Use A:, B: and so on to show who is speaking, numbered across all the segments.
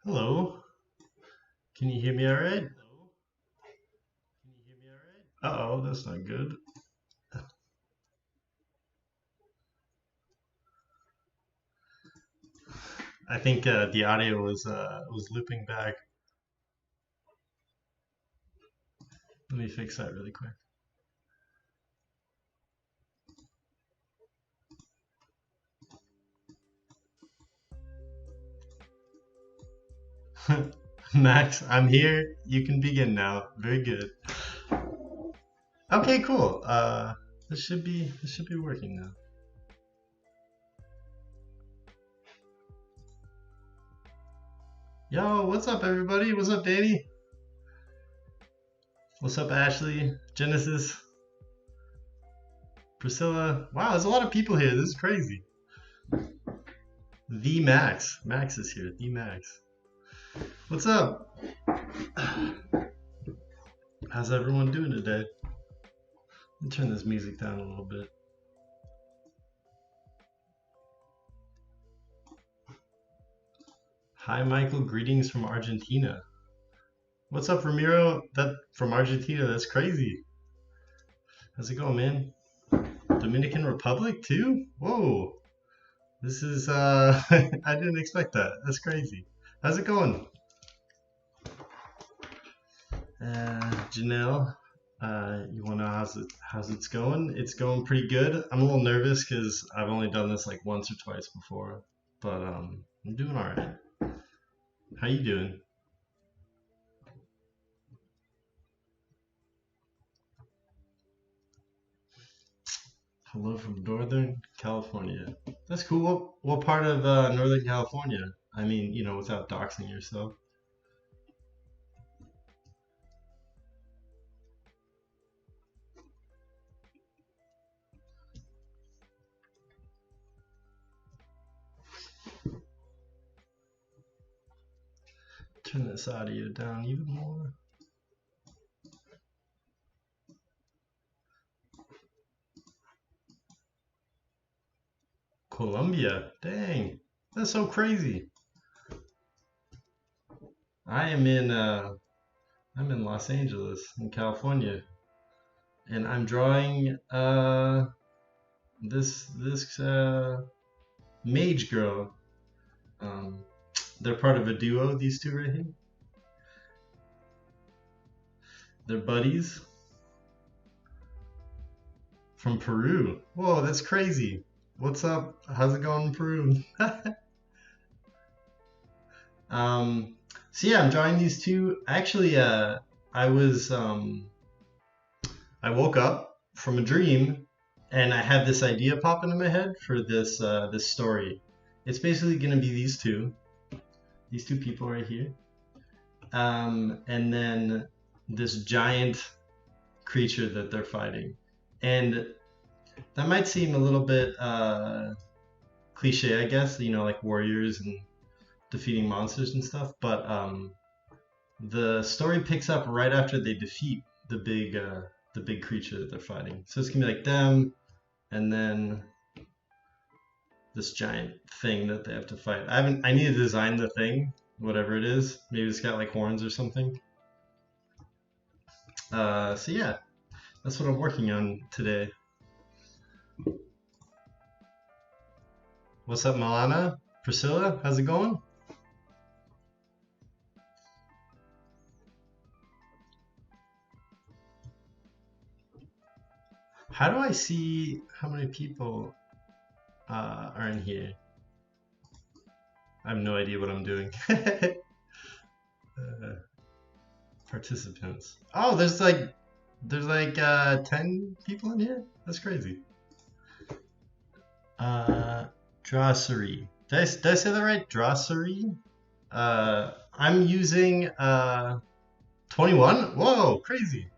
A: Hello. Can you hear me all right? Uh-oh, that's not good. I think the audio was looping back. Let me fix that really quick. Max, I'm here. You can begin now. Very good. Okay, cool. This should be working now. Yo, what's up everybody? What's up, Danny? What's up, Ashley? Genesis? Priscilla? Wow, there's a lot of people here. This is crazy. The Max. Max is here. The Max. What's up? How's everyone doing today? Let me turn this music down a little bit. Hi, Michael. Greetings from Argentina. What's up, Ramiro? That from Argentina. That's crazy. How's it going, man? Dominican Republic too? Whoa. This is I didn't expect that. That's crazy. How's it going? Janelle, you wanna know how's it's going? It's going pretty good. I'm a little nervous because I've only done this like once or twice before, but I'm doing all right. How you doing? Hello from Northern California. That's cool. What part of Northern California? I mean, without doxing yourself. Turn this audio down even more. Colombia. Dang. That's so crazy. I am in Los Angeles in California, and I'm drawing this mage girl. Um, they're part of a duo, these two right here. They're buddies from Peru. Whoa, that's crazy. What's up? How's it going in Peru? So yeah, I'm drawing these two. Actually, I was I woke up from a dream and I had this idea pop into my head for this story. It's basically gonna be these two people right here, and then this giant creature that they're fighting, and that might seem a little bit cliche, I guess, like warriors and defeating monsters and stuff, but the story picks up right after they defeat the big creature that they're fighting. So it's gonna be like them, and then this giant thing that they have to fight. I need to design the thing, whatever it is. Maybe it's got like horns or something. So yeah, that's what I'm working on today. What's up, Milana? Priscilla, how's it going? How do I see how many people are in here? I have no idea what I'm doing. Participants. Oh, there's like 10 people in here? That's crazy. Drossery. Did I say that right? Drossery? I'm using 21? Whoa, crazy.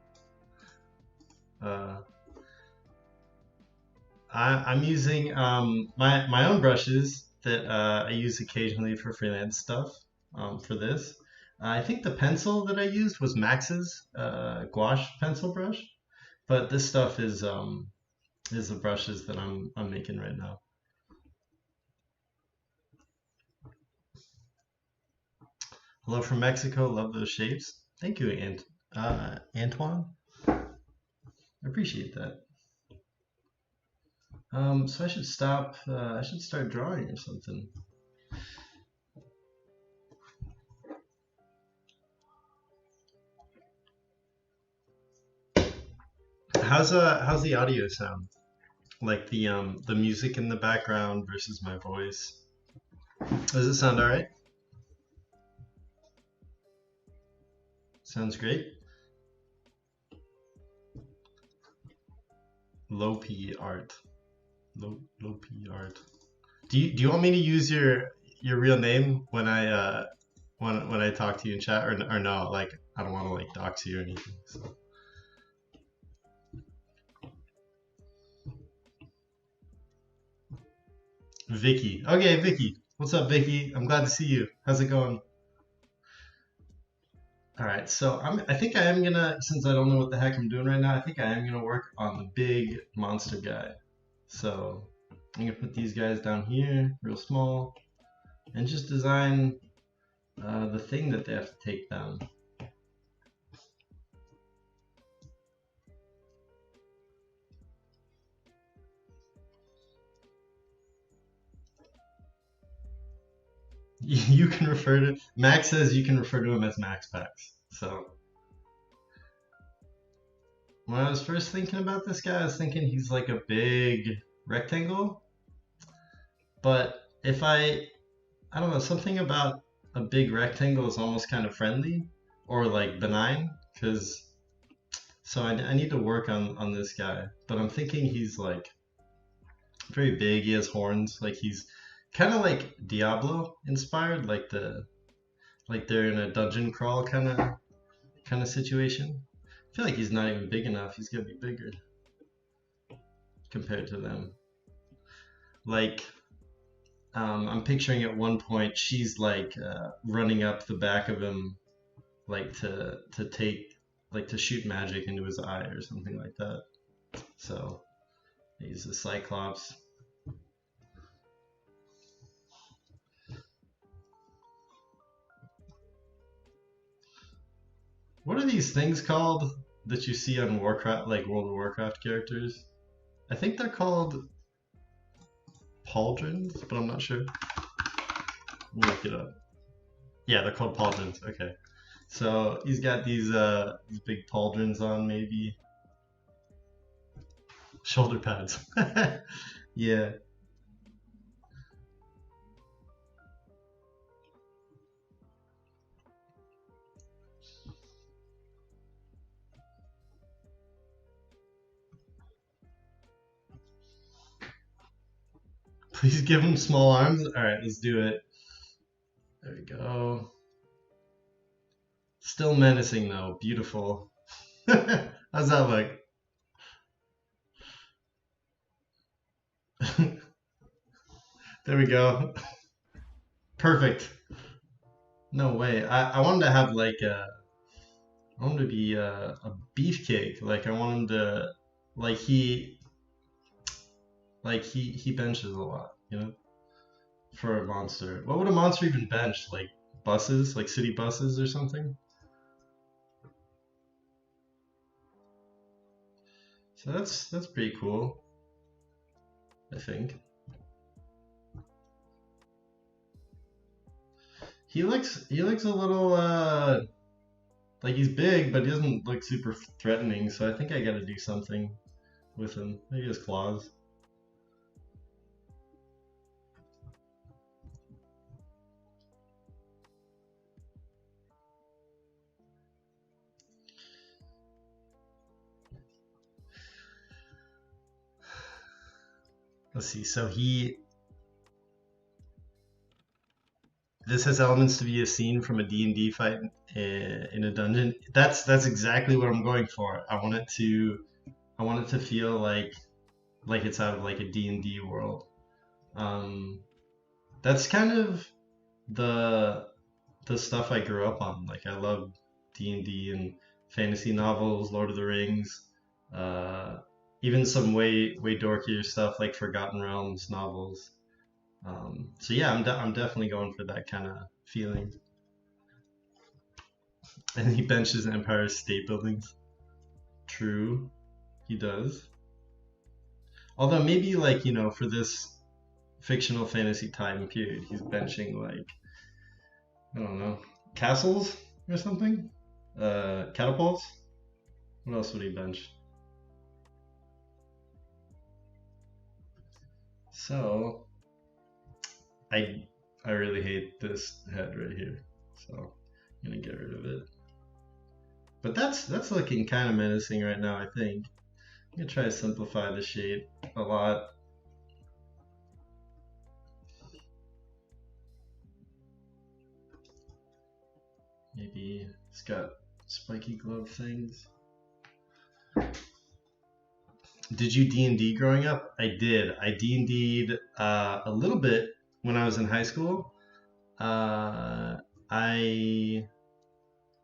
A: I'm using my own brushes that I use occasionally for freelance stuff for this. I think the pencil that I used was Max's gouache pencil brush, but this stuff is the brushes that I'm making right now. Hello from Mexico. Love those shapes. Thank you, Antoine. I appreciate that. So I should stop. I should start drawing or something. How's the audio sound? Like the music in the background versus my voice. Does it sound all right? Sounds great. Low P art. Low P art. Do you want me to use your real name when I talk to you in chat or no? Like I don't want to like dox you or anything. So. Vicky. Okay, Vicky. What's up, Vicky? I'm glad to see you. How's it going? All right, so I think I am gonna, since I don't know what the heck I'm doing right now, I think I am gonna work on the big monster guy. So I'm gonna put these guys down here, real small, and just design the thing that they have to take down. You can refer to, Max says you can refer to him as Max Packs. So when I was first thinking about this guy, I was thinking he's like a big rectangle. But if I don't know, something about a big rectangle is almost kind of friendly or like benign, because so I need to work on this guy. But I'm thinking he's like very big. He has horns. Like he's kind of like Diablo inspired, like they're in a dungeon crawl kind of situation. I feel like he's not even big enough. He's gonna be bigger compared to them. Like I'm picturing at one point she's like running up the back of him, like to take like to shoot magic into his eye or something like that. So he's a Cyclops. What are these things called that you see on Warcraft, like World of Warcraft characters? I think they're called pauldrons, but I'm not sure. We'll look it up. Yeah, they're called pauldrons. Okay. So he's got these big pauldrons on, maybe. Shoulder pads. Yeah. Please give him small arms. All right, let's do it. There we go. Still menacing though. Beautiful. How's that look? There we go. Perfect. No way. I wanted to have like I want him to be a beefcake. Like I want him to like he benches a lot, you know, for a monster. What would a monster even bench? Like buses, like city buses or something? So that's pretty cool, I think. He looks a little like he's big, but he doesn't look super threatening. So I think I got to do something with him. Maybe his claws. Let's see. So this has elements to be a scene from a D&D fight in a dungeon. That's exactly what I'm going for. I want it to feel like it's out of like a D&D world. That's kind of the stuff I grew up on. Like I love D&D and fantasy novels, Lord of the Rings, even some way dorkier stuff like Forgotten Realms novels. So yeah, I'm definitely going for that kind of feeling. And he benches Empire State Buildings. True, he does. Although maybe like, for this fictional fantasy time period, he's benching like, I don't know, castles or something? Catapults? What else would he bench? So, I really hate this head right here. So, I'm gonna get rid of it. But that's looking kind of menacing right now, I think. I'm gonna try to simplify the shape a lot. Maybe it's got spiky glove things. Did you D&D growing up? I did. I D&D'd a little bit when I was in high school. I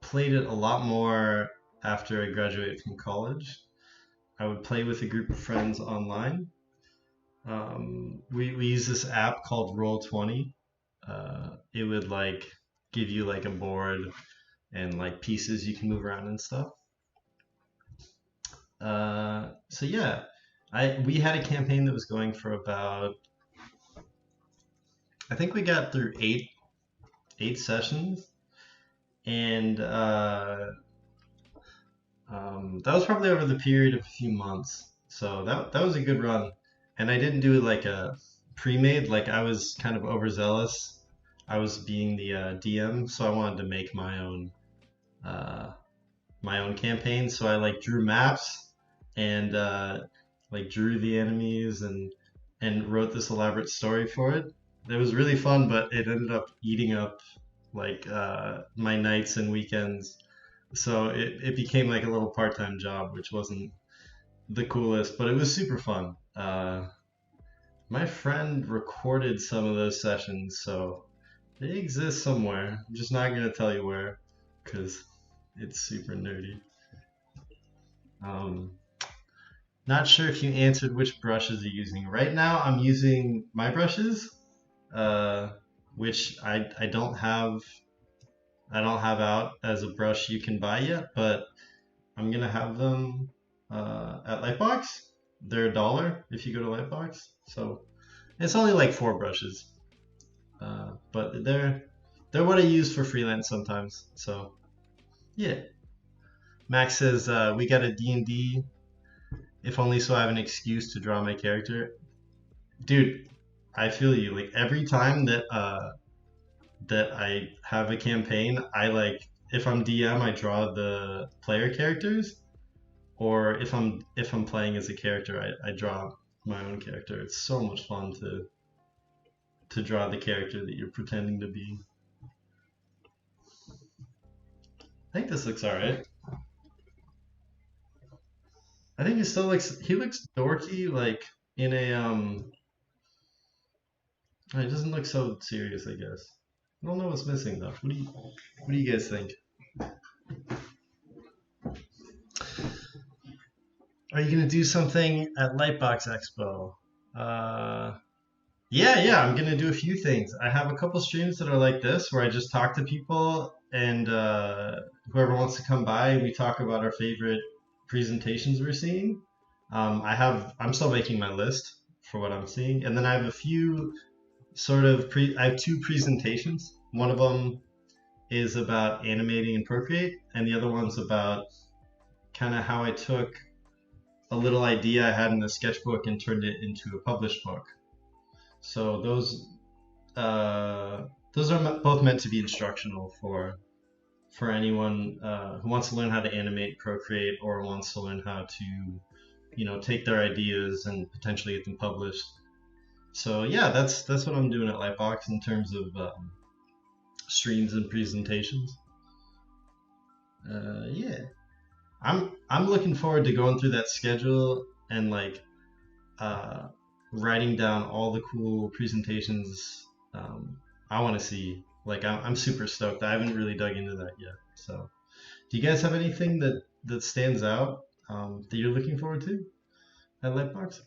A: played it a lot more after I graduated from college. I would play with a group of friends online. We use this app called Roll20. It would like give you like a board and like pieces you can move around and stuff. So yeah, we had a campaign that was going for about, I think we got through eight sessions, and that was probably over the period of a few months. So that was a good run, and I didn't do it like a pre-made. Like I was kind of overzealous. I was being the DM, so I wanted to make my own campaign. So I like drew maps and like drew the enemies and wrote this elaborate story for it. It was really fun, but it ended up eating up like my nights and weekends. So it became like a little part-time job, which wasn't the coolest, but it was super fun. My friend recorded some of those sessions, so they exist somewhere. I'm just not gonna tell you where, because it's super nerdy. Not sure if you answered which brushes you're using. Right now, I'm using my brushes, which I don't have. I don't have out as a brush you can buy yet, but I'm gonna have them at Lightbox. They're $1 if you go to Lightbox. So it's only like 4 brushes, but they're what I use for freelance sometimes. So yeah. Max says we got a D&D. If only so I have an excuse to draw my character. Dude, I feel you. Like every time that I have a campaign, I like if I'm DM, I draw the player characters, or if I'm playing as a character, I draw my own character. It's so much fun to draw the character that you're pretending to be. I think this looks alright. I think he looks dorky, like in a it doesn't look so serious, I guess. I don't know what's missing though. What do you guys think? Are you gonna do something at Lightbox Expo? Yeah, I'm gonna do a few things. I have a couple streams that are like this, where I just talk to people and whoever wants to come by, and we talk about our favorite presentations we're seeing. I'm still making my list for what I'm seeing, and then I have a few I have 2 presentations. One of them is about animating in Procreate, and the other one's about kind of how I took a little idea I had in a sketchbook and turned it into a published book. So those are both meant to be instructional for anyone who wants to learn how to animate Procreate or wants to learn how to, take their ideas and potentially get them published. So yeah, that's what I'm doing at Lightbox in terms of streams and presentations. Yeah, I'm looking forward to going through that schedule and like writing down all the cool presentations I want to see. Like I'm super stoked. I haven't really dug into that yet. So, do you guys have anything that stands out that you're looking forward to at Lightbox?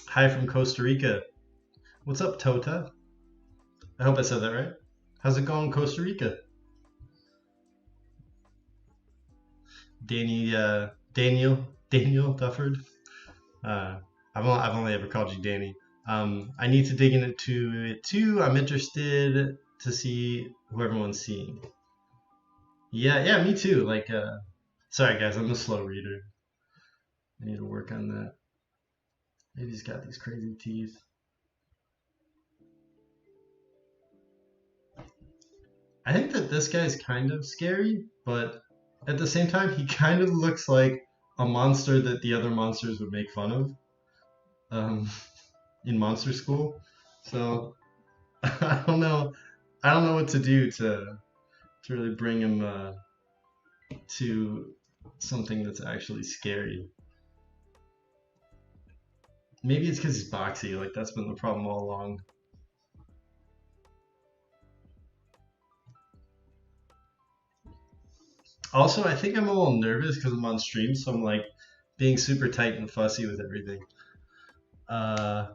A: Hi from Costa Rica. What's up, Tota? I hope I said that right. How's it going, Costa Rica? Daniel Dufford. Uh, I've only ever called you Danny. I need to dig into it too. I'm interested to see who everyone's seeing. Yeah, me too. Sorry guys, I'm a slow reader. I need to work on that. Maybe he's got these crazy teeth. I think that this guy's kind of scary, but at the same time, he kind of looks like a monster that the other monsters would make fun of um, in monster school. So I don't know. I don't know what to do to really bring him to something that's actually scary. Maybe it's because he's boxy. Like that's been the problem all along. Also, I think I'm a little nervous because I'm on stream, so I'm like being super tight and fussy with everything. Uh,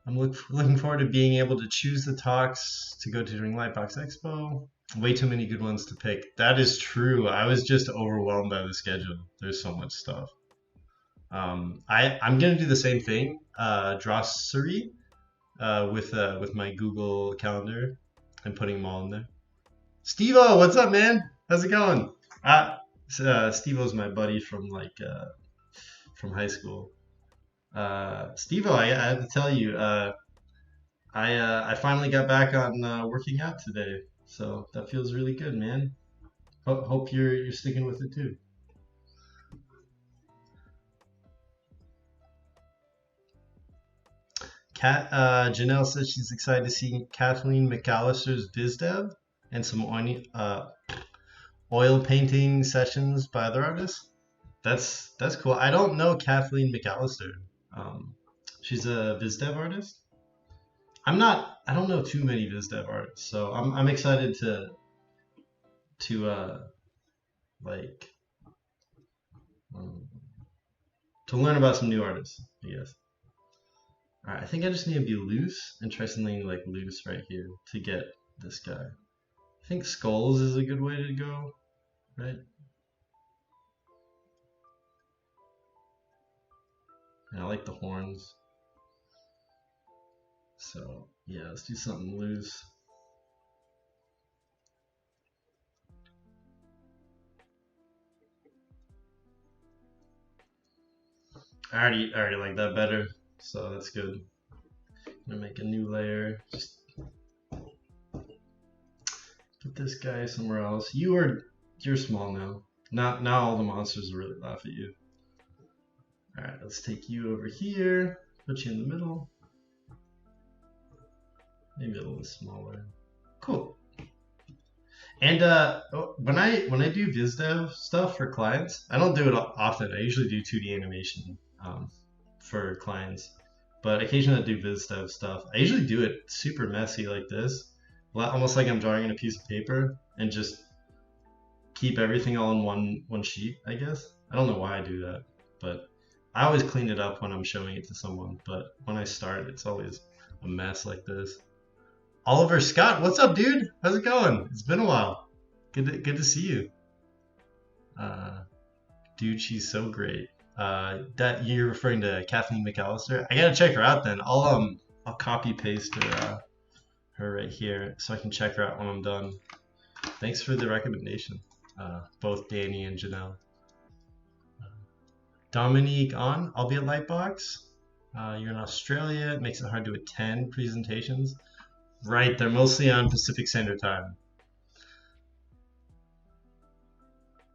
A: looking forward to being able to choose the talks to go to during Lightbox Expo. Way too many good ones to pick. That is true. I was just overwhelmed by the schedule. There's so much stuff. I'm gonna do the same thing, Drossery, with my Google Calendar and putting them all in there. Steve-O, what's up, man? How's it going? Steve-O's my buddy from high school. Steve-O, I have to tell you, I finally got back on working out today, so that feels really good, man. Hope you're sticking with it too. Janelle says she's excited to see Kathleen McAllister's VizDev and some oil painting sessions by other artists. That's cool. I don't know Kathleen McAllister. She's a VizDev artist. I don't know too many VizDev artists, so I'm excited to like to learn about some new artists, I guess. All right, I think I just need to be loose and try something like loose right here to get this guy. I think skulls is a good way to go, right? And I like the horns. So yeah, let's do something loose. I already like that better, so that's good. I'm gonna make a new layer. Just put this guy somewhere else. You're small now. Now all the monsters will really laugh at you. All right, let's take you over here. Put you in the middle. Maybe a little smaller. Cool. And when I do VizDev stuff for clients, I don't do it often. I usually do 2D animation for clients, but occasionally I do VizDev stuff. I usually do it super messy like this, almost like I'm drawing on a piece of paper, and just keep everything all in one sheet, I guess. I don't know why I do that, but I always clean it up when I'm showing it to someone. But when I start, it's always a mess like this. Oliver Scott, what's up, dude? How's it going? It's been a while. Good to see you. Dude, she's so great. That you're referring to Kathleen McAllister? I gotta check her out then. I'll copy paste her right here so I can check her out when I'm done. Thanks for the recommendation, both Danny and Janelle. Dominique on. I'll be at Lightbox. You're in Australia. It makes it hard to attend presentations. Right, they're mostly on Pacific Standard Time.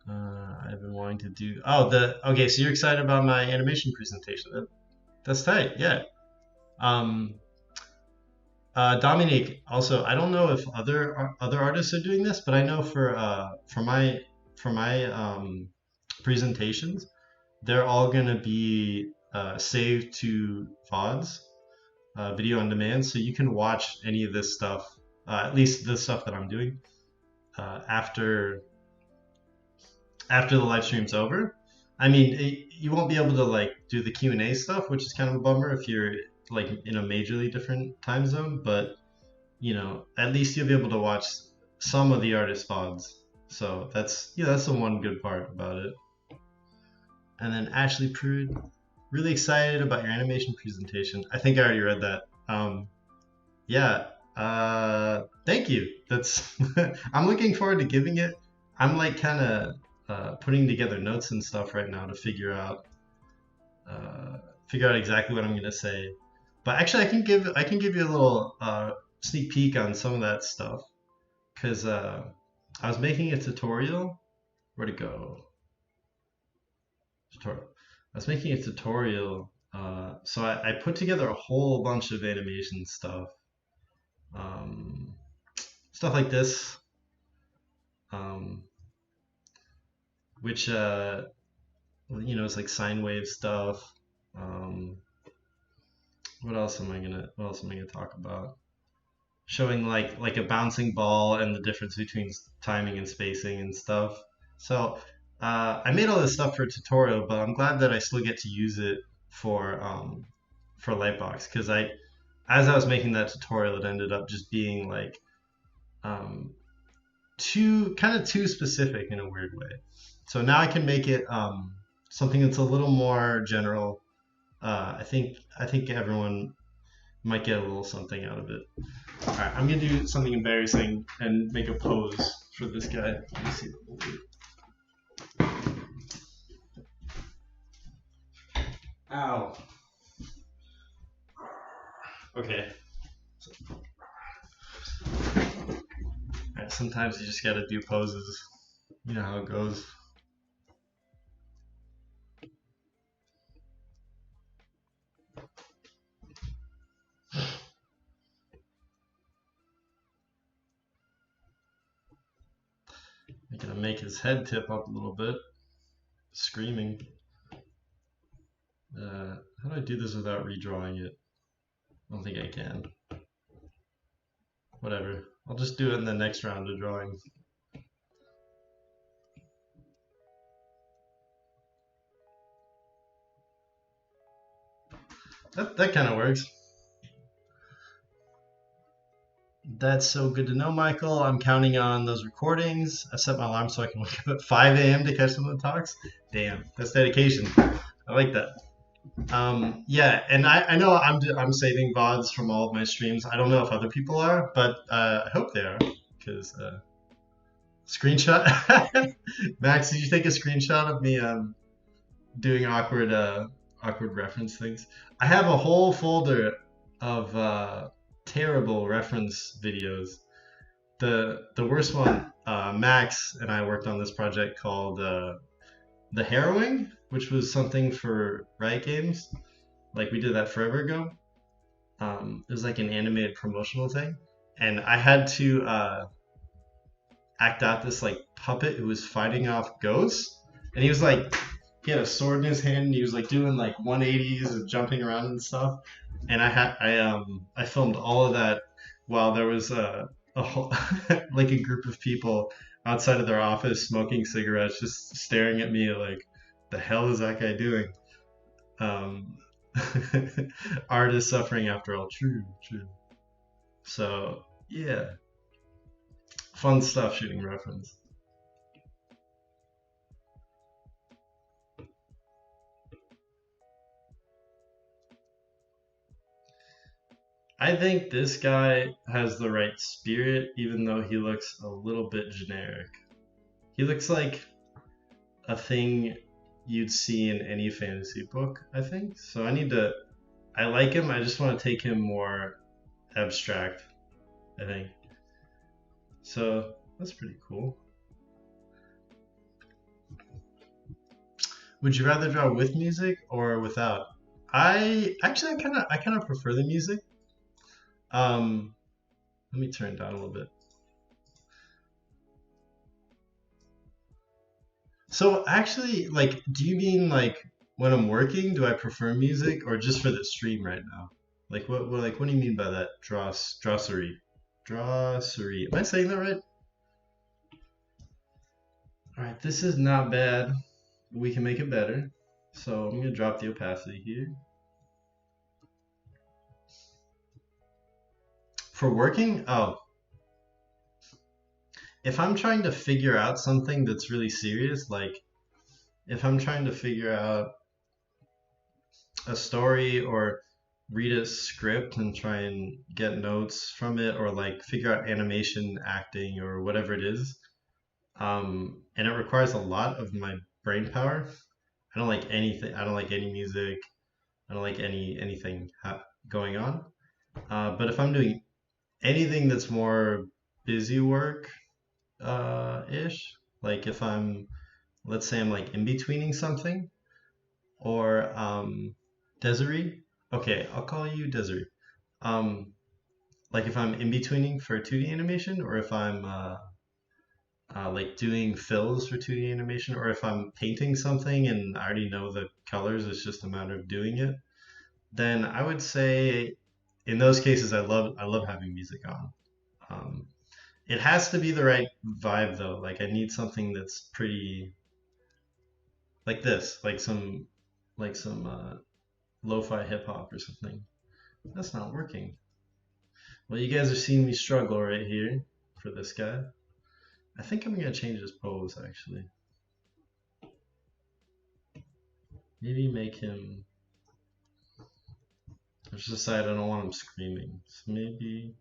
A: I've been wanting to do. Okay. So you're excited about my animation presentation? That's tight. Yeah. Dominique. Also, I don't know if other artists are doing this, but I know for my presentations, they're all gonna be saved to VODs. Video on demand, so you can watch any of this stuff, at least the stuff that I'm doing, after the live stream's over. I mean, you won't be able to like do the Q&A stuff, which is kind of a bummer if you're like in a majorly different time zone, but at least you'll be able to watch some of the artist VODs. So that's the one good part about it. And then Ashley Prude, really excited about your animation presentation. I think I already read that. Yeah. Thank you. That's I'm looking forward to giving it. I'm like kind of putting together notes and stuff right now to figure out exactly what I'm gonna say. But actually, I can give you a little sneak peek on some of that stuff because I was making a tutorial. Where'd it go? Tutorial. I was making a tutorial, so I put together a whole bunch of animation stuff, stuff like this, which it's like sine wave stuff. What else am I gonna talk about? Showing like a bouncing ball and the difference between timing and spacing and stuff. So I made all this stuff for a tutorial, but I'm glad that I still get to use it for Lightbox because as I was making that tutorial, it ended up just being like too specific in a weird way. So now I can make it something that's a little more general. I think everyone might get a little something out of it. All right, I'm gonna do something embarrassing and make a pose for this guy. Let me see. Ow. Okay. Alright, sometimes you just gotta do poses. You know how it goes. I'm gonna make his head tip up a little bit. Screaming. How do I do this without redrawing it? I don't think I can. Whatever. I'll just do it in the next round of drawing. That kind of works. That's so good to know, Michael. I'm counting on those recordings. I set my alarm so I can wake up at 5 a.m. to catch some of the talks. Damn, that's dedication. I like that. Yeah, and I know I'm saving VODs from all of my streams. I don't know if other people are, but I hope they are, because screenshot. Max, did you take a screenshot of me doing awkward reference things? I have a whole folder of terrible reference videos. The worst one, Max and I worked on this project called The Harrowing, which was something for Riot Games. Like we did that forever ago. It was like an animated promotional thing, and I had to act out this like puppet who was fighting off ghosts, and he had a sword in his hand, and he was like doing like 180s and jumping around and stuff. And I filmed all of that while there was a whole, like a group of people outside of their office smoking cigarettes, just staring at me like, the hell is that guy doing? Art is suffering after all. True. So yeah, fun stuff shooting reference. I think this guy has the right spirit, even though he looks a little bit generic. He looks like a thing you'd see in any fantasy book, I think. So I like him, I just want to take him more abstract, I think. So that's pretty cool. Would you rather draw with music or without? I kind of prefer the music. Let me turn it down a little bit. So actually, like, do you mean like when I'm working, do I prefer music or just for the stream right now? Like what do you mean by that? Drossery. Am I saying that right? Alright, this is not bad. We can make it better. So I'm gonna drop the opacity here. For working, oh, if I'm trying to figure out something that's really serious, like if I'm trying to figure out a story or read a script and try and get notes from it or like figure out animation, acting, or whatever it is, and it requires a lot of my brain power. I don't like anything. I don't like any music. I don't like anything going on. But if I'm doing anything that's more busy work ish, like if I'm, let's say I'm like in betweening something, or Desiree. Okay, I'll call you Desiree. Um, like if I'm in betweening for 2D animation, or if I'm like doing fills for 2D animation, or if I'm painting something and I already know the colors, it's just a matter of doing it, then I would say in those cases I love having music on. Um, it has to be the right vibe though. Like I need something that's pretty like this, like some lo-fi hip hop or something. That's not working. Well, you guys are seeing me struggle right here for this guy. I think I'm gonna change his pose actually. Maybe make him. I just decided I don't want him screaming. So maybe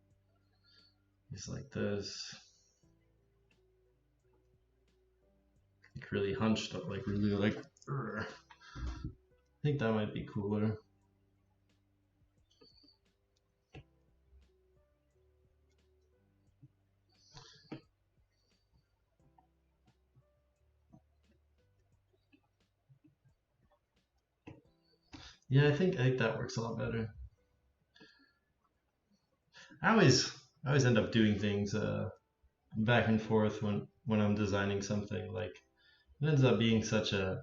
A: he's like this. Like really hunched up, like really like. I think that might be cooler. Yeah, I think that works a lot better. I always I always end up doing things back and forth when I'm designing something. Like it ends up being such a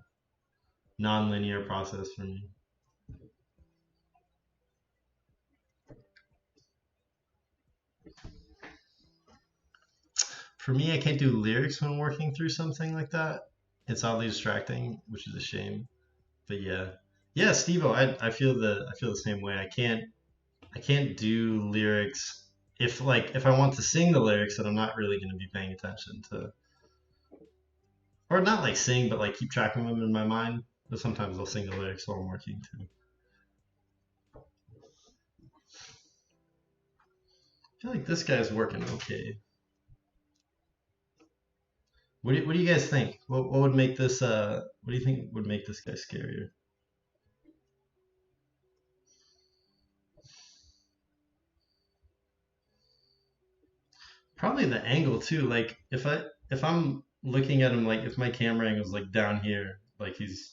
A: non-linear process for me. For me, I can't do lyrics when working through something like that. It's oddly distracting, which is a shame. But yeah, yeah, Steve-O, I feel the same way. I can't do lyrics if I want to sing the lyrics that I'm not really going to be paying attention to, or not like sing, but like keep track of them in my mind. But sometimes I'll sing the lyrics while I'm working too. I feel like this guy's working okay. What do you guys think? What would make this what do you think would make this guy scarier? Probably the angle too. Like if I'm looking at him, like if my camera angle's like down here, like he's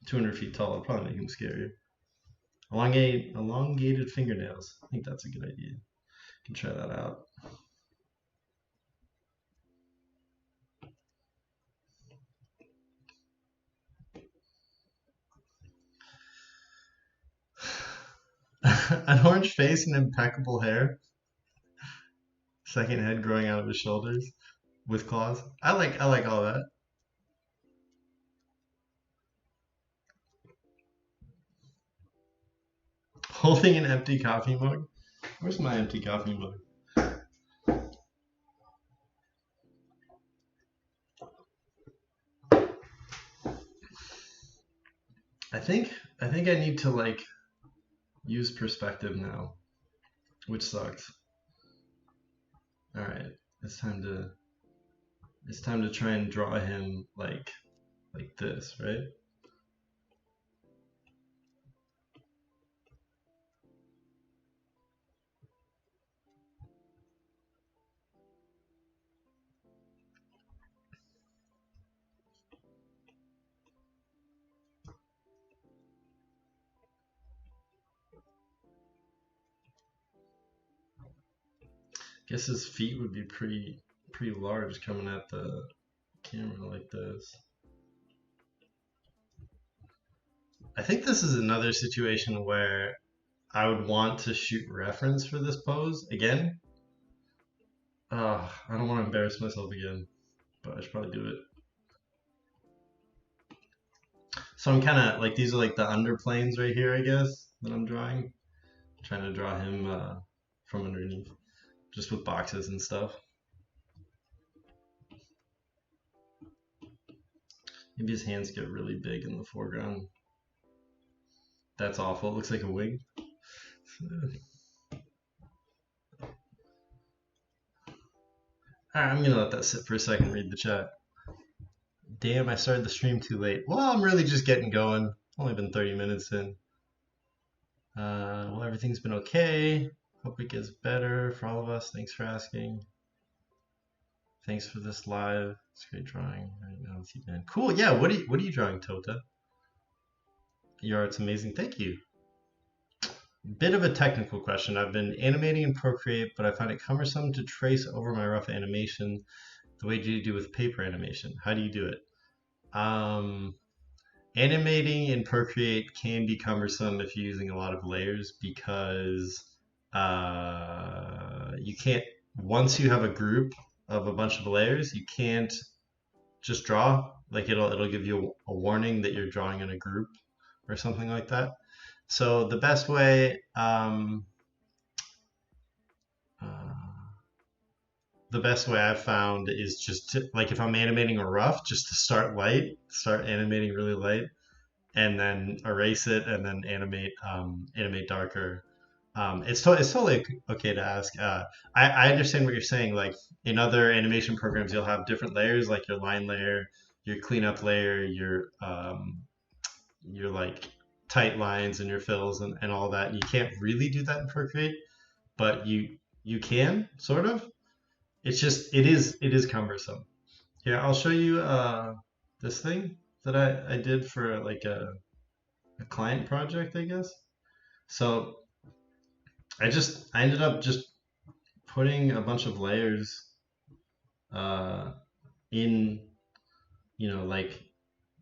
A: 200 feet tall, it'd probably make him scarier. Elongated fingernails. I think that's a good idea. You can try that out. An orange face and impeccable hair, second head growing out of his shoulders with claws. I like all that. Holding an empty coffee mug. Where's my empty coffee mug? I think I need to like use perspective now, which sucks. All right, it's time to it's time to try and draw him like this, right? Guess his feet would be pretty large coming at the camera like this. I think this is another situation where I would want to shoot reference for this pose again. I don't want to embarrass myself again, but I should probably do it. So I'm kind of like these are like the underplanes right here, I guess, that I'm drawing. Trying to draw him from underneath. just with boxes and stuff. Maybe his hands get really big in the foreground. That's awful. It looks like a wig. Alright, I'm gonna let that sit for a second, read the chat. Damn, I started the stream too late. Well, I'm really just getting going. Only been 30 minutes in. Well, everything's been okay. Hope it gets better for all of us. Thanks for asking. Thanks for this live. It's great drawing right now with you, man. Cool. Yeah. What are you drawing, Tota? Your art's amazing. Thank you. Bit of a technical question. I've been animating in Procreate, but I find it cumbersome to trace over my rough animation the way you do with paper animation. How do you do it? Animating in Procreate can be cumbersome if you're using a lot of layers because you can't, once you have a group of a bunch of layers, you can't just draw. Like it'll give you a warning that you're drawing in a group or something like that. So the best way I've found is just to, like if I'm animating a rough, just to start light, start animating really light, and then erase it, and then animate darker. It's totally okay to ask. I understand what you're saying. Like in other animation programs, you'll have different layers, like your line layer, your cleanup layer, your like tight lines and your fills and all that. And you can't really do that in Procreate, but you can sort of. It's just it is cumbersome. Here, I'll show you this thing that I did for like a client project, I guess. So I ended up just putting a bunch of layers in, like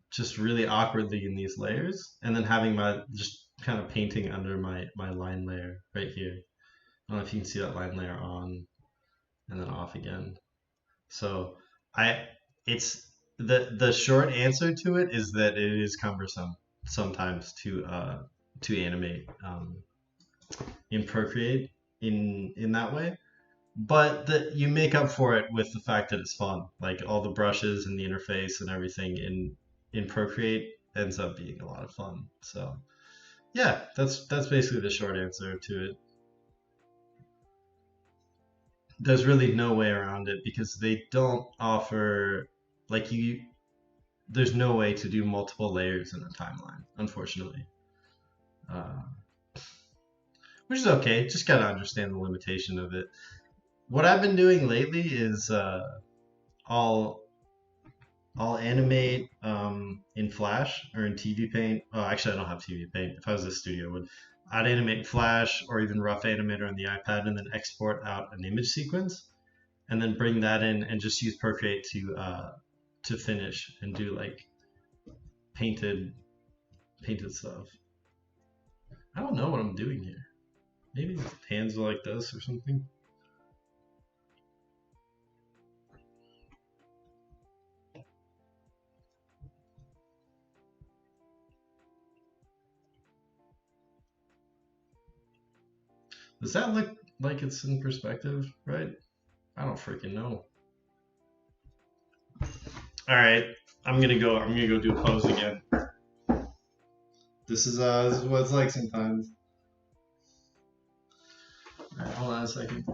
A: just really awkwardly in these layers, and then having my just kind of painting under my line layer right here. I don't know if you can see that line layer on and then off again. So it's the short answer to it is that it is cumbersome sometimes to animate in Procreate in that way, but that you make up for it with the fact that it's fun. Like all the brushes and the interface and everything in Procreate ends up being a lot of fun. So yeah, that's basically the short answer to it. There's really no way around it because they don't offer there's no way to do multiple layers in a timeline, unfortunately. Which is okay, just gotta understand the limitation of it. What I've been doing lately is I'll animate in Flash or in TV Paint. Oh, actually, I don't have TV Paint. If I was a studio, I'd animate in Flash or even Rough Animator on the iPad, and then export out an image sequence, and then bring that in and just use Procreate to finish and do like painted stuff. I don't know what I'm doing here. Maybe the hands are like this or something. Does that look like it's in perspective, right? I don't freaking know. All right, I'm gonna go do a pose again. This is what it's like sometimes. All right, hold on a second.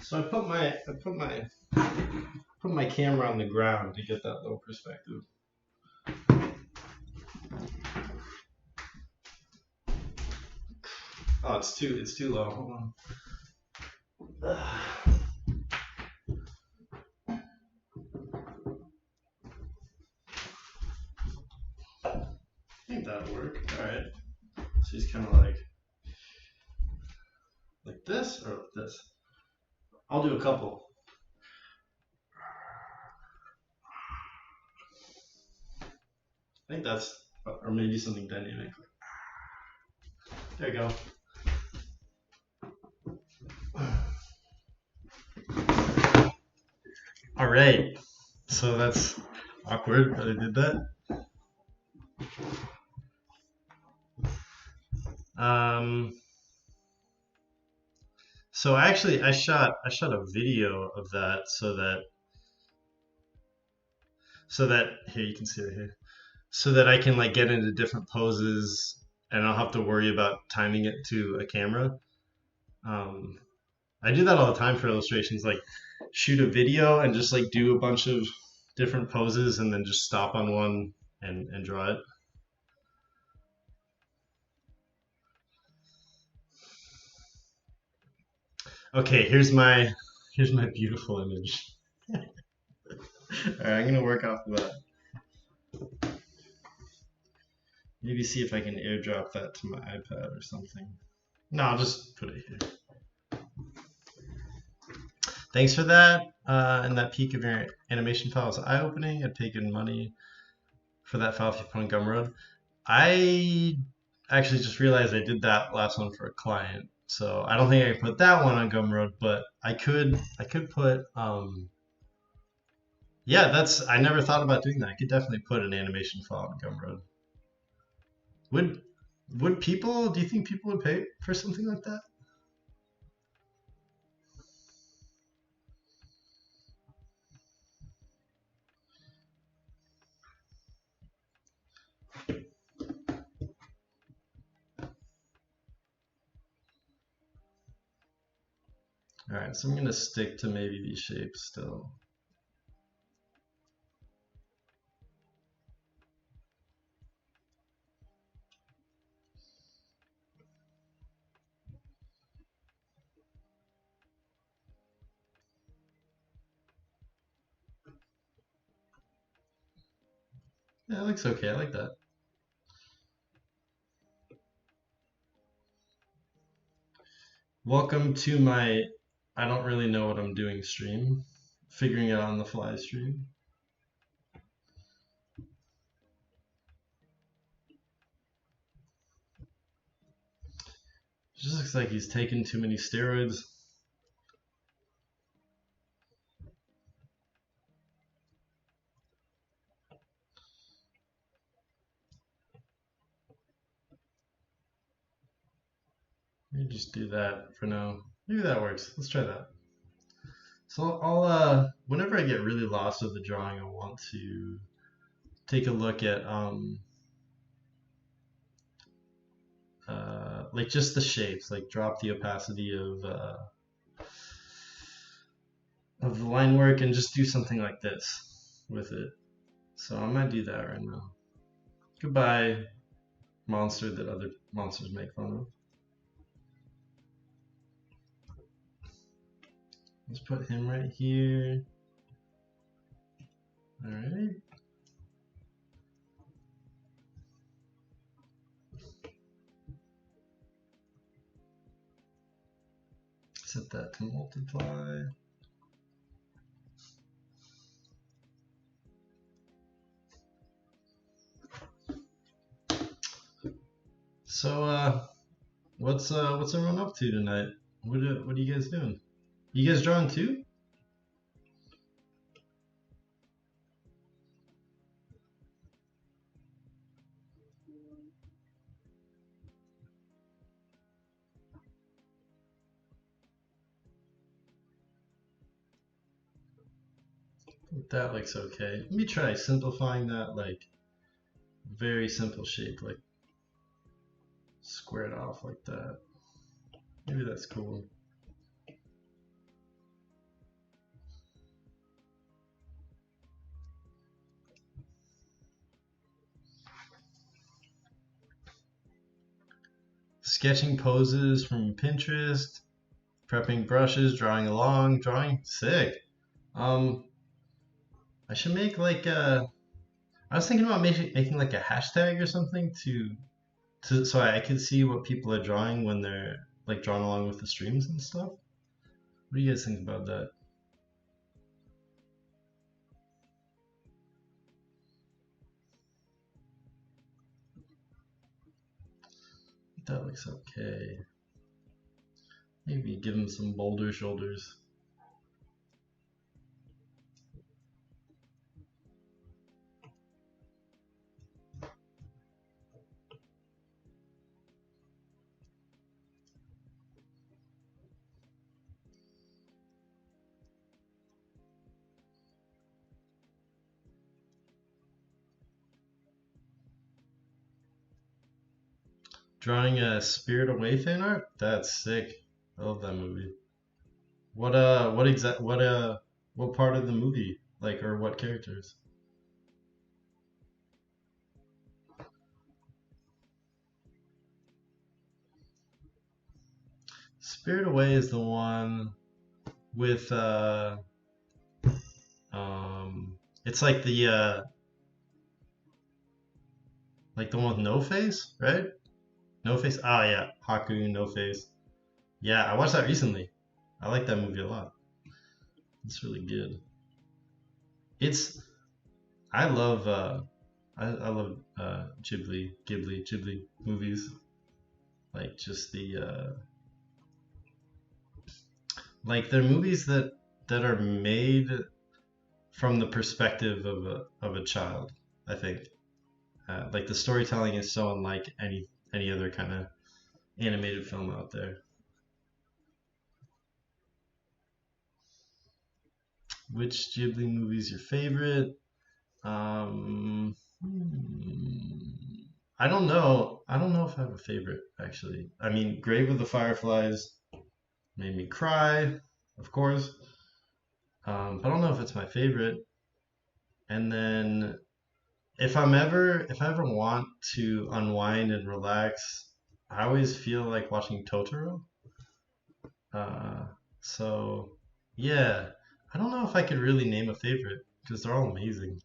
A: So I put my camera on the ground to get that low perspective. Oh, it's too low. Hold on. I think that'll work. All right. So he's kind of like this or like this. I'll do a couple. I think that's, or maybe something dynamic. There you go. All right. So that's awkward, but I did that. Um, so actually, I shot a video of that so that here you can see it here, so that I can like get into different poses and I don't have to worry about timing it to a camera. Um, I do that all the time for illustrations, like shoot a video and just like do a bunch of different poses and then just stop on one and draw it. Okay, here's my beautiful image. All right, I'm gonna work off of that. Maybe see if I can airdrop that to my iPad or something. No, I'll just put it here. Thanks for that. And that peak of your animation file was eye-opening. I'd pay good money for that file if you put on Gumroad. I actually just realized I did that last one for a client, so I don't think I could put that one on Gumroad, but I could put yeah, I never thought about doing that. I could definitely put an animation file on Gumroad. Would would people? Do you think people would pay for something like that? All right, so I'm gonna stick to maybe these shapes still. Yeah, it looks okay. I like that. Welcome to my I don't really know what I'm doing stream. Figuring it out on the fly stream. It just looks like he's taking too many steroids. Maybe just do that for now. Maybe that works. Let's try that. So I'll whenever I get really lost with the drawing, I want to take a look at like just the shapes, like drop the opacity of the line work and just do something like this with it. So I might do that right now. Goodbye, monster that other monsters make fun of. Let's put him right here. All right. Set that to multiply. So what's everyone up to tonight? What are you guys doing? You guys drawing too? That looks okay. Let me try simplifying that, like very simple shape, like squared off like that. Maybe that's cool. Sketching poses from Pinterest, prepping brushes, drawing along, drawing sick. Um, I should make like I was thinking about making like a hashtag or something to so I could see what people are drawing when they're like drawing along with the streams and stuff. What do you guys think about that? That looks okay. Maybe give him some bolder shoulders. Drawing a Spirit Away fan art? That's sick. I love that movie. What part of the movie? Like, or what characters? Spirit Away is the one with it's like the one with No Face, right? No Face. Ah, yeah, Haku, No Face. Yeah, I watched that recently. I like that movie a lot. It's really good. It's I love I love Ghibli movies. Like just the like they're movies that are made from the perspective of a child. I think like the storytelling is so unlike any other kind of animated film out there. Which Ghibli movie is your favorite? I don't know. I don't know if I have a favorite actually. I mean, Grave of the Fireflies made me cry, of course. But I don't know if it's my favorite. And then if I ever want to unwind and relax, I always feel like watching Totoro. Uh, so yeah, I don't know if I could really name a favorite because they're all amazing.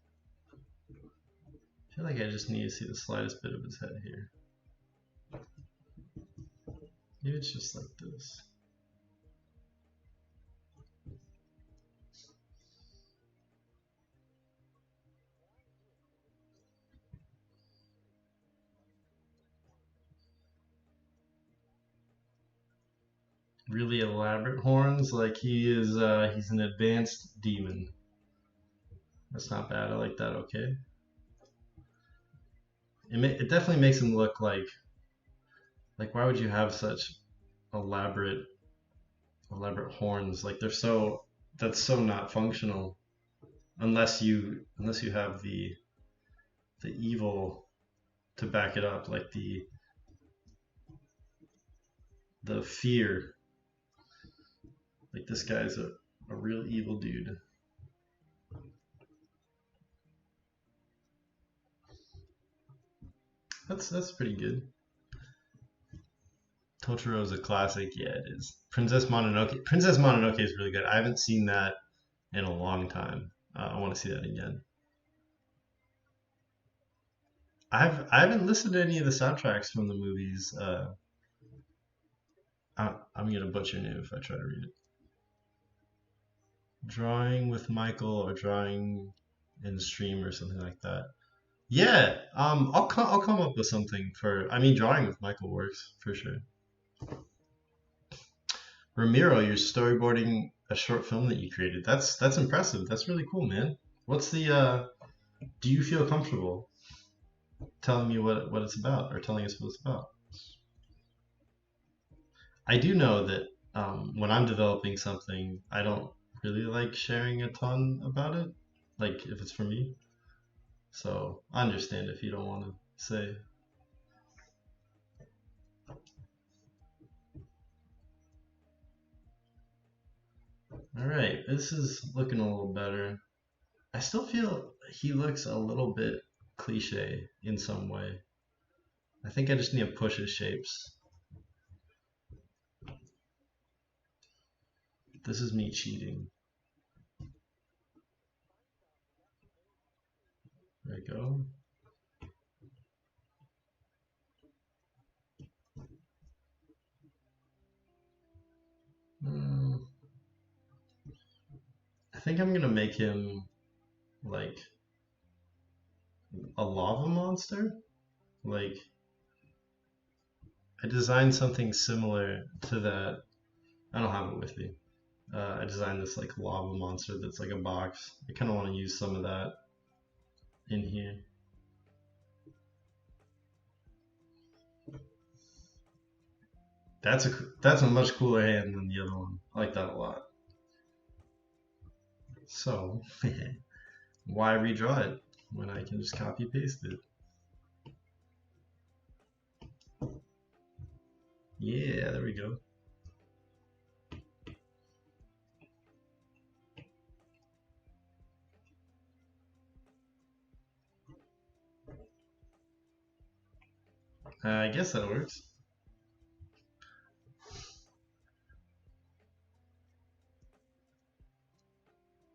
A: I feel like I just need to see the slightest bit of his head here. Maybe it's just like this. Really elaborate horns, like he's an advanced demon. That's not bad. I like that. Okay. It definitely makes him look like why would you have such elaborate horns? Like they're so that's so not functional unless you have the evil to back it up, like the fear. Like this guy's a real evil dude. That's pretty good. Totoro is a classic. Yeah, it is. Princess Mononoke. Princess Mononoke is really good. I haven't seen that in a long time. I want to see that again. I haven't listened to any of the soundtracks from the movies. I'm gonna butcher your name if I try to read it. Drawing with Michael or drawing in stream or something like that. Yeah, I'll come up with something for. I mean, drawing with Michael works for sure. Ramiro, you're storyboarding a short film that you created. That's impressive. That's really cool, man. What's the do you feel comfortable telling me what it's about or telling us what it's about? I do know that when I'm developing something, I don't really like sharing a ton about it, like if it's for me. So I understand if you don't want to say. All right, this is looking a little better. I still feel he looks a little bit cliche in some way. I think I just need to push his shapes. This is me cheating. There we go. I think I'm gonna make him like a lava monster. Like I designed something similar to that. I don't have it with me. I designed this like lava monster that's like a box. I kind of want to use some of that in here. That's a much cooler hand than the other one. I like that a lot. So why redraw it when I can just copy paste it? Yeah, there we go. I guess that works.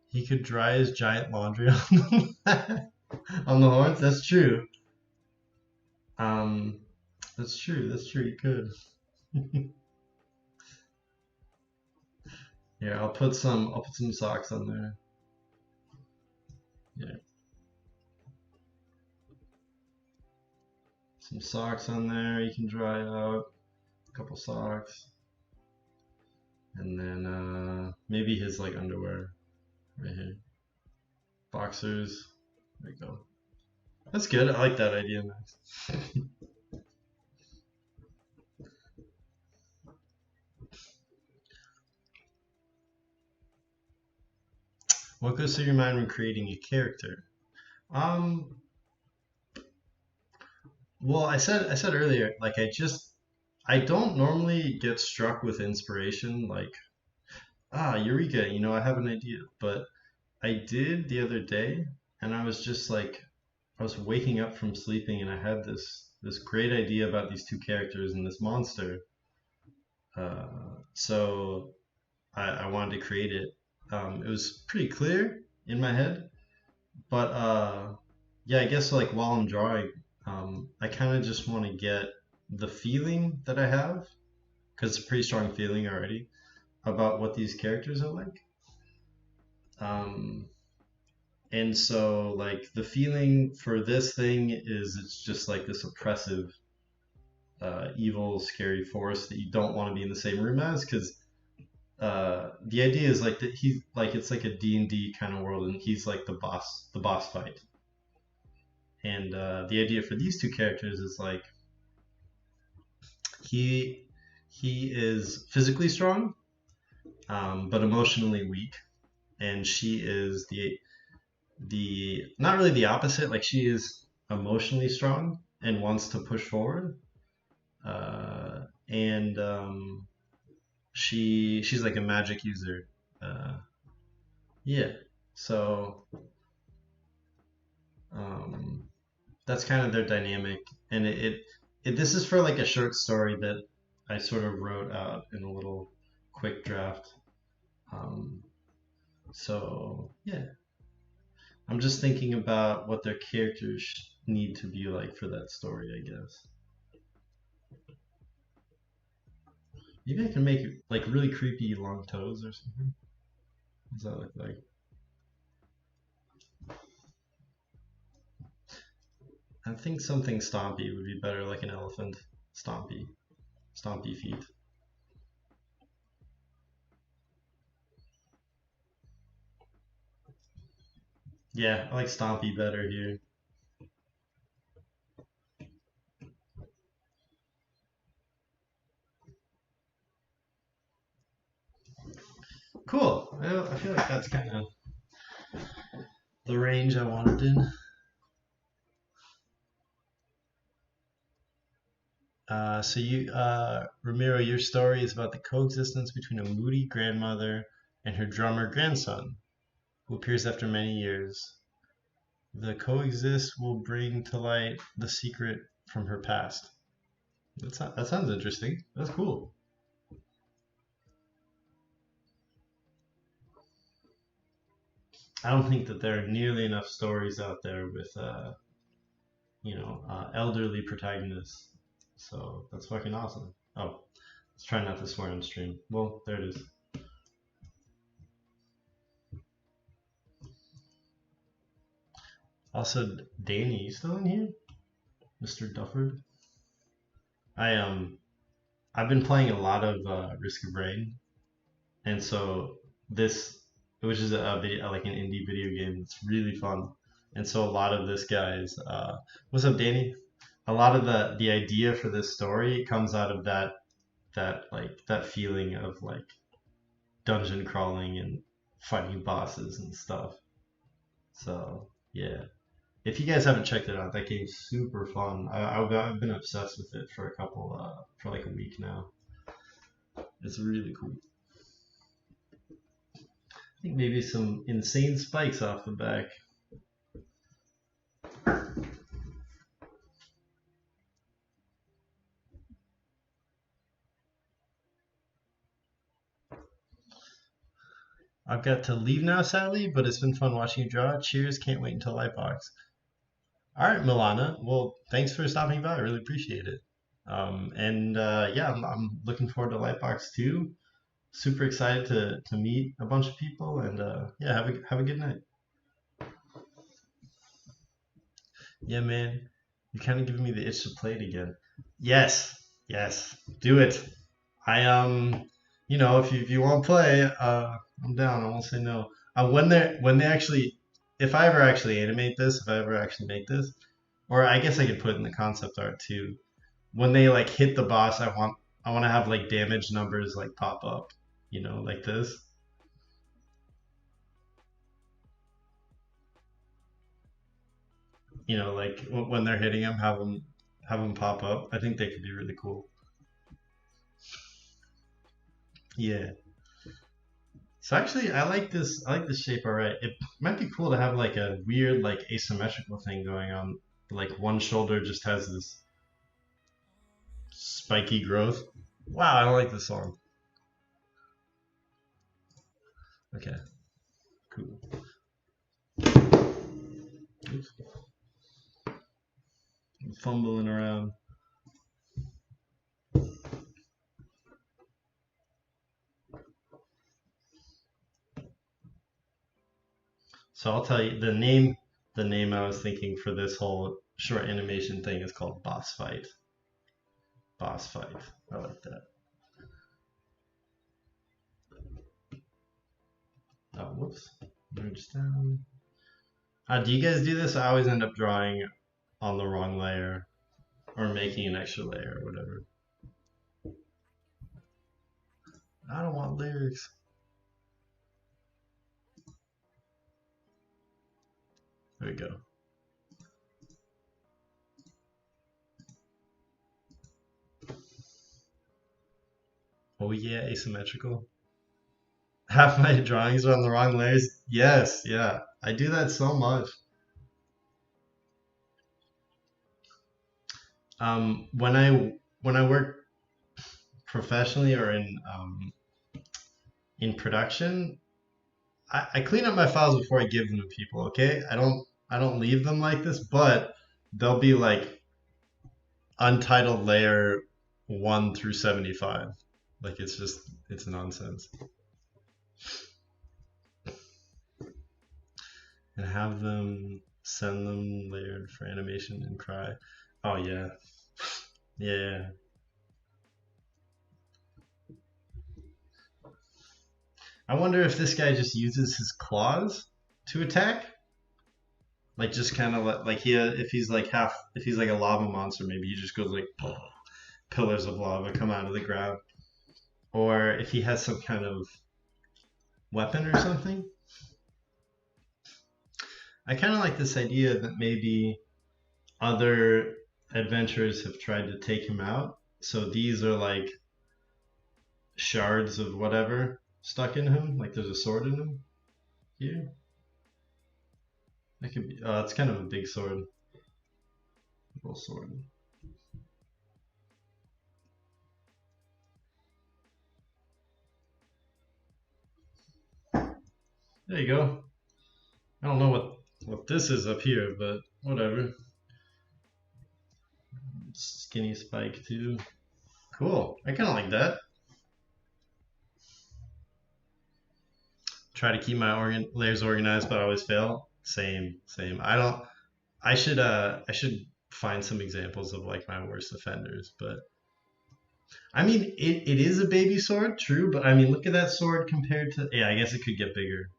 A: He could dry his giant laundry on on the horns. That's true. Um, that's true. That's true. He could. Yeah, I'll put some. I'll put some socks on there. Yeah, some socks on there. You can dry out. A couple socks, and then maybe his like underwear right here. Boxers. There we go. That's good. I like that idea. Nice. What goes through your mind when creating a character? Um, well, I said earlier, like I don't normally get struck with inspiration like, eureka, I have an idea. But I did the other day, and I was just like, I was waking up from sleeping, and I had this great idea about these two characters and this monster. So I wanted to create it. It was pretty clear in my head, but yeah, I guess like while I'm drawing, I kind of just want to get the feeling that I have, because it's a pretty strong feeling already about what these characters are like. Um, and so like the feeling for this thing is it's just like this oppressive, evil, scary force that you don't want to be in the same room as, because the idea is like that he's like it's like a D&D kind of world, and he's like the boss fight. And the idea for these two characters is like he he is physically strong, but emotionally weak, and she is the not really the opposite. Like she is emotionally strong and wants to push forward, and she's like a magic user. Uh, yeah, so um, that's kind of their dynamic, and this is for like a short story that I sort of wrote out in a little quick draft. Um, so yeah, I'm just thinking about what their characters need to be like for that story, I guess. Maybe I can make it like really creepy long toes or something. What does that look like? I think something stompy would be better, like an elephant. Stompy. Stompy feet. Yeah, I like stompy better here. Cool. I feel like that's kind of the range I wanted in. Ramiro, your story is about the coexistence between a moody grandmother and her drummer grandson, who appears after many years. The coexist will bring to light the secret from her past. That sounds interesting. That's cool. I don't think that there are nearly enough stories out there with, elderly protagonists. So that's fucking awesome. Oh, let's try not to swear on stream. Well, there it is. Also, Danny, you still in here, Mr. Dufford? I I've been playing a lot of Risk of Rain, and so this, which is a video like an indie video game, it's really fun. And so a lot of this guy's what's up, Danny? A lot of the idea for this story comes out of that feeling of like dungeon crawling and fighting bosses and stuff. So yeah, if you guys haven't checked it out, that game's super fun. I've been obsessed with it for for like a week now. It's really cool. I think maybe some insane spikes off the back. I've got to leave now, sadly, but it's been fun watching you draw. Cheers, can't wait until Lightbox. All right, Milana. Well, thanks for stopping by. I really appreciate it. Yeah, I'm looking forward to Lightbox too. Super excited to meet a bunch of people, and yeah, have a good night. Yeah, man, you're kind of giving me the itch to play it again. Yes, yes, do it. I if you want to play, I'm down. I won't say no. When they actually, if I ever actually animate this, if I ever actually make this, or I guess I could put it in the concept art too. When they like hit the boss, I want to have like damage numbers like pop up, like this. Like when they're hitting them, have them pop up. I think they could be really cool. Yeah. So actually, I like this. I like this shape. All right. It might be cool to have like a weird, like asymmetrical thing going on. Like one shoulder just has this spiky growth. Wow, I don't like this song. Okay, cool. Oops. I'm fumbling around. So I'll tell you the name. The name I was thinking for this whole short animation thing is called Boss Fight. Boss Fight. I like that. Oh, whoops. Merge down. Do you guys do this? I always end up drawing on the wrong layer or making an extra layer or whatever. I don't want lyrics. There we go. Oh yeah, asymmetrical. Half my drawings are on the wrong layers. Yes, yeah. I do that so much. When I work professionally or in production, I clean up my files before I give them to people. Okay, I don't leave them like this, but they'll be like untitled layer 1 through 75. Like it's nonsense. And have them send them layered for animation and cry. Oh yeah, yeah. I wonder if this guy just uses his claws to attack. Like just kind of like if he's like if he's like a lava monster, maybe he just goes like pillars of lava come out of the ground. Or if he has some kind of weapon or something. I kind of like this idea that maybe other adventurers have tried to take him out. So these are like shards of whatever stuck in him. Like there's a sword in him here. That could be. It's kind of a big sword. Little sword. There you go. I don't know what this is up here, but whatever. Skinny spike too. Cool. I kind of like that. Try to keep my layers organized, but I always fail. Same, same. I don't. I should find some examples of like my worst offenders, but I mean it is a baby sword, true, but I mean look at that sword compared to I guess it could get bigger.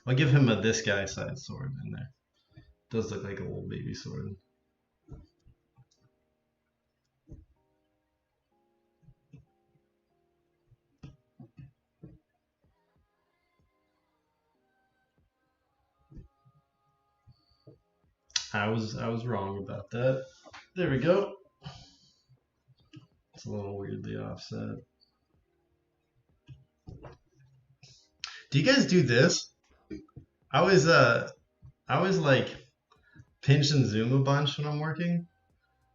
A: I'll give him a this guy size sword in there. Does look like a little baby sword. I was wrong about that. There we go. It's a little weirdly offset. Do you guys do this? I always I always like pinch and zoom a bunch when I'm working.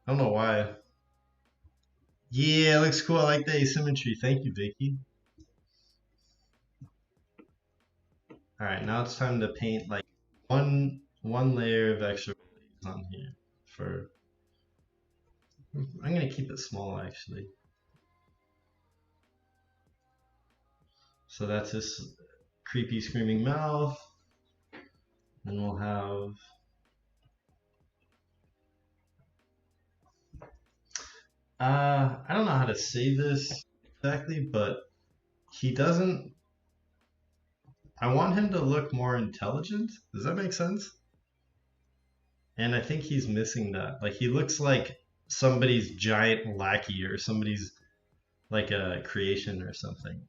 A: I don't know why. Yeah, it looks cool. I like the asymmetry. Thank you, Vicky. All right, now it's time to paint like one layer of extra on here for. I'm gonna keep it small actually. So that's his creepy screaming mouth. Then we'll have I don't know how to say this exactly, but he doesn't. I want him to look more intelligent. Does that make sense? And I think he's missing that. Like he looks like somebody's giant lackey or somebody's like a creation or something.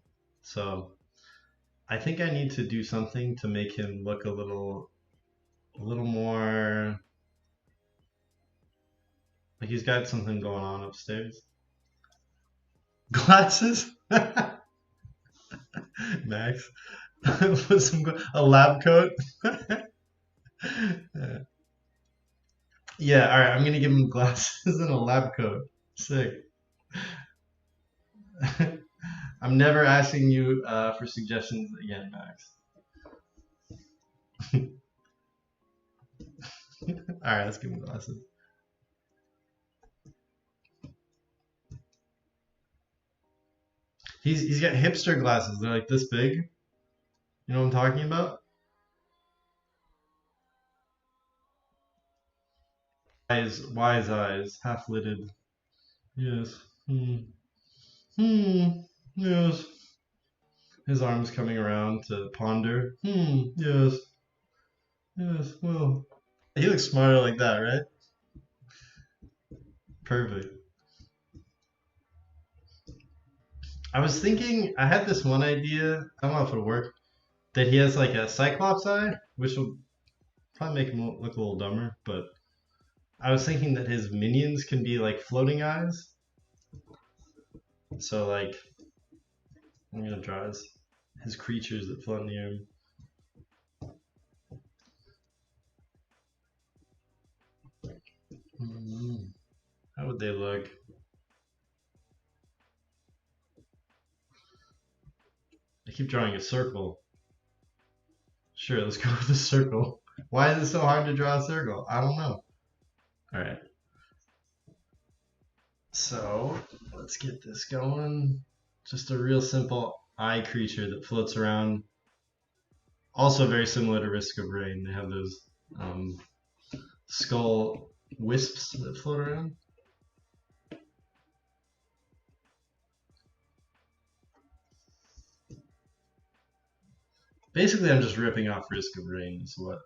A: So I think I need to do something to make him look a little more like he's got something going on upstairs. Glasses? Max. Put a lab coat. Yeah, all right. I'm gonna give him glasses and a lab coat. Sick. I'm never asking you for suggestions again, Max. All right, let's give him glasses. He's got hipster glasses. They're like this big. You know what I'm talking about? Wise eyes, half lidded. Yes. Hmm. Yes. His arms coming around to ponder. Yes. Yes. Well, he looks smarter like that, right? Perfect. I was thinking, I had this one idea. I don't know if it'll work. That he has like a cyclops eye, which will probably make him look a little dumber. But I was thinking that his minions can be like floating eyes. So like, I'm gonna draw his creatures that float near him. How would they look? I keep drawing a circle. Sure, let's go with a circle. Why is it so hard to draw a circle? I don't know. Alright. So, let's get this going. Just a real simple eye creature that floats around. Also very similar to Risk of Rain. They have those skull wisps that float around. Basically, I'm just ripping off Risk of Rain is what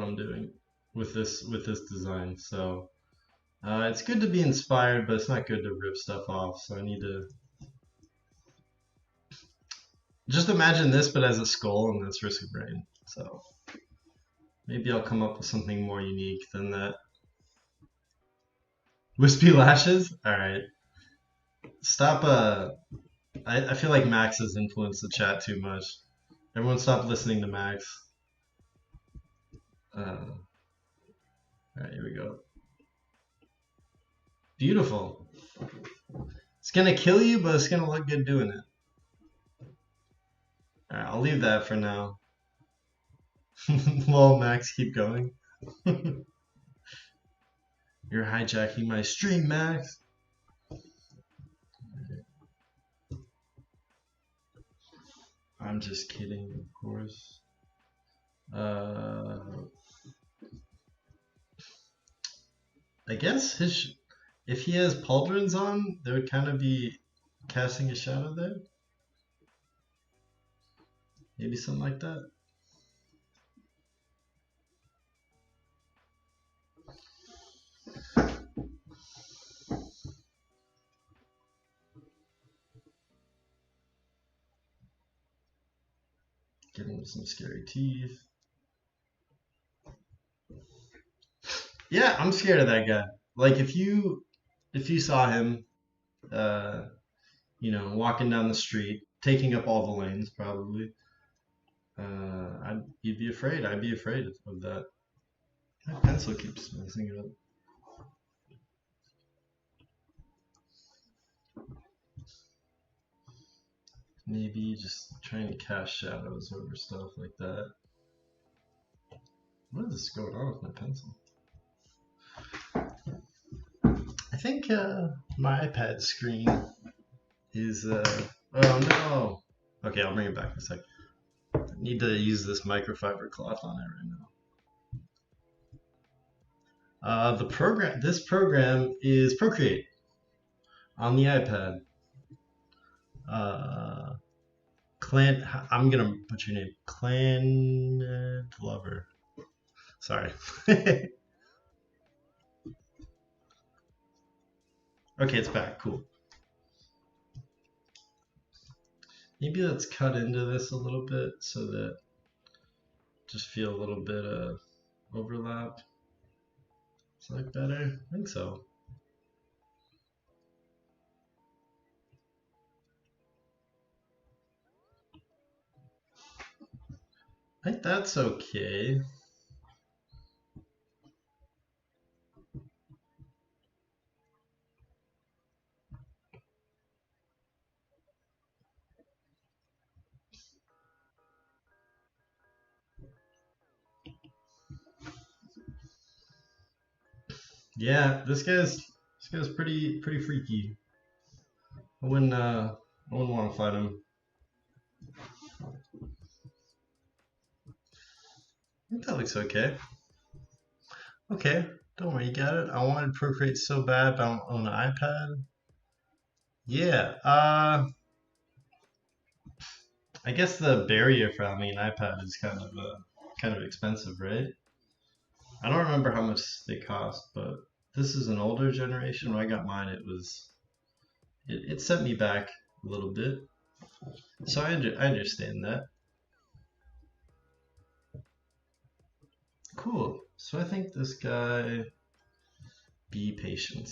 A: I'm doing with this design. So it's good to be inspired, but it's not good to rip stuff off. So I need to just imagine this, but as a skull, and that's Risk of Rain. So maybe I'll come up with something more unique than that. Wispy lashes? Alright. Stop, I feel like Max has influenced the chat too much. Everyone stop listening to Max. Alright, here we go. Beautiful. It's gonna kill you, but it's gonna look good doing it. Alright, I'll leave that for now. Lol, Max, keep going. You're hijacking my stream, Max. I'm just kidding, of course. I guess if he has pauldrons on, there would kind of be casting a shadow there. Maybe something like that. Give him some scary teeth. Yeah, I'm scared of that guy. Like if you saw him, you know, walking down the street, taking up all the lanes probably, you'd be afraid. I'd be afraid of that. My pencil keeps messing it up. Maybe just trying to cast shadows over stuff like that. What is going on with my pencil? I think my iPad screen is oh no. Okay, I'll bring it back in a sec. I need to use this microfiber cloth on it right now. This program is Procreate on the iPad. I'm gonna put your name, Clan Lover. Sorry. Okay, it's back. Cool. Maybe let's cut into this a little bit so that just feel a little bit of overlap. Is that better? I think so. I think that's okay. Yeah, this guy's pretty freaky. I wouldn't want to fight him. I think that looks okay. Okay, don't worry, you got it. I wanted Procreate so bad, but I don't own an iPad. Yeah, I guess the barrier for having an iPad is kind of expensive, right? I don't remember how much they cost, but this is an older generation. When I got mine, it set me back a little bit. So I understand that. Cool. So I think this guy, be patient.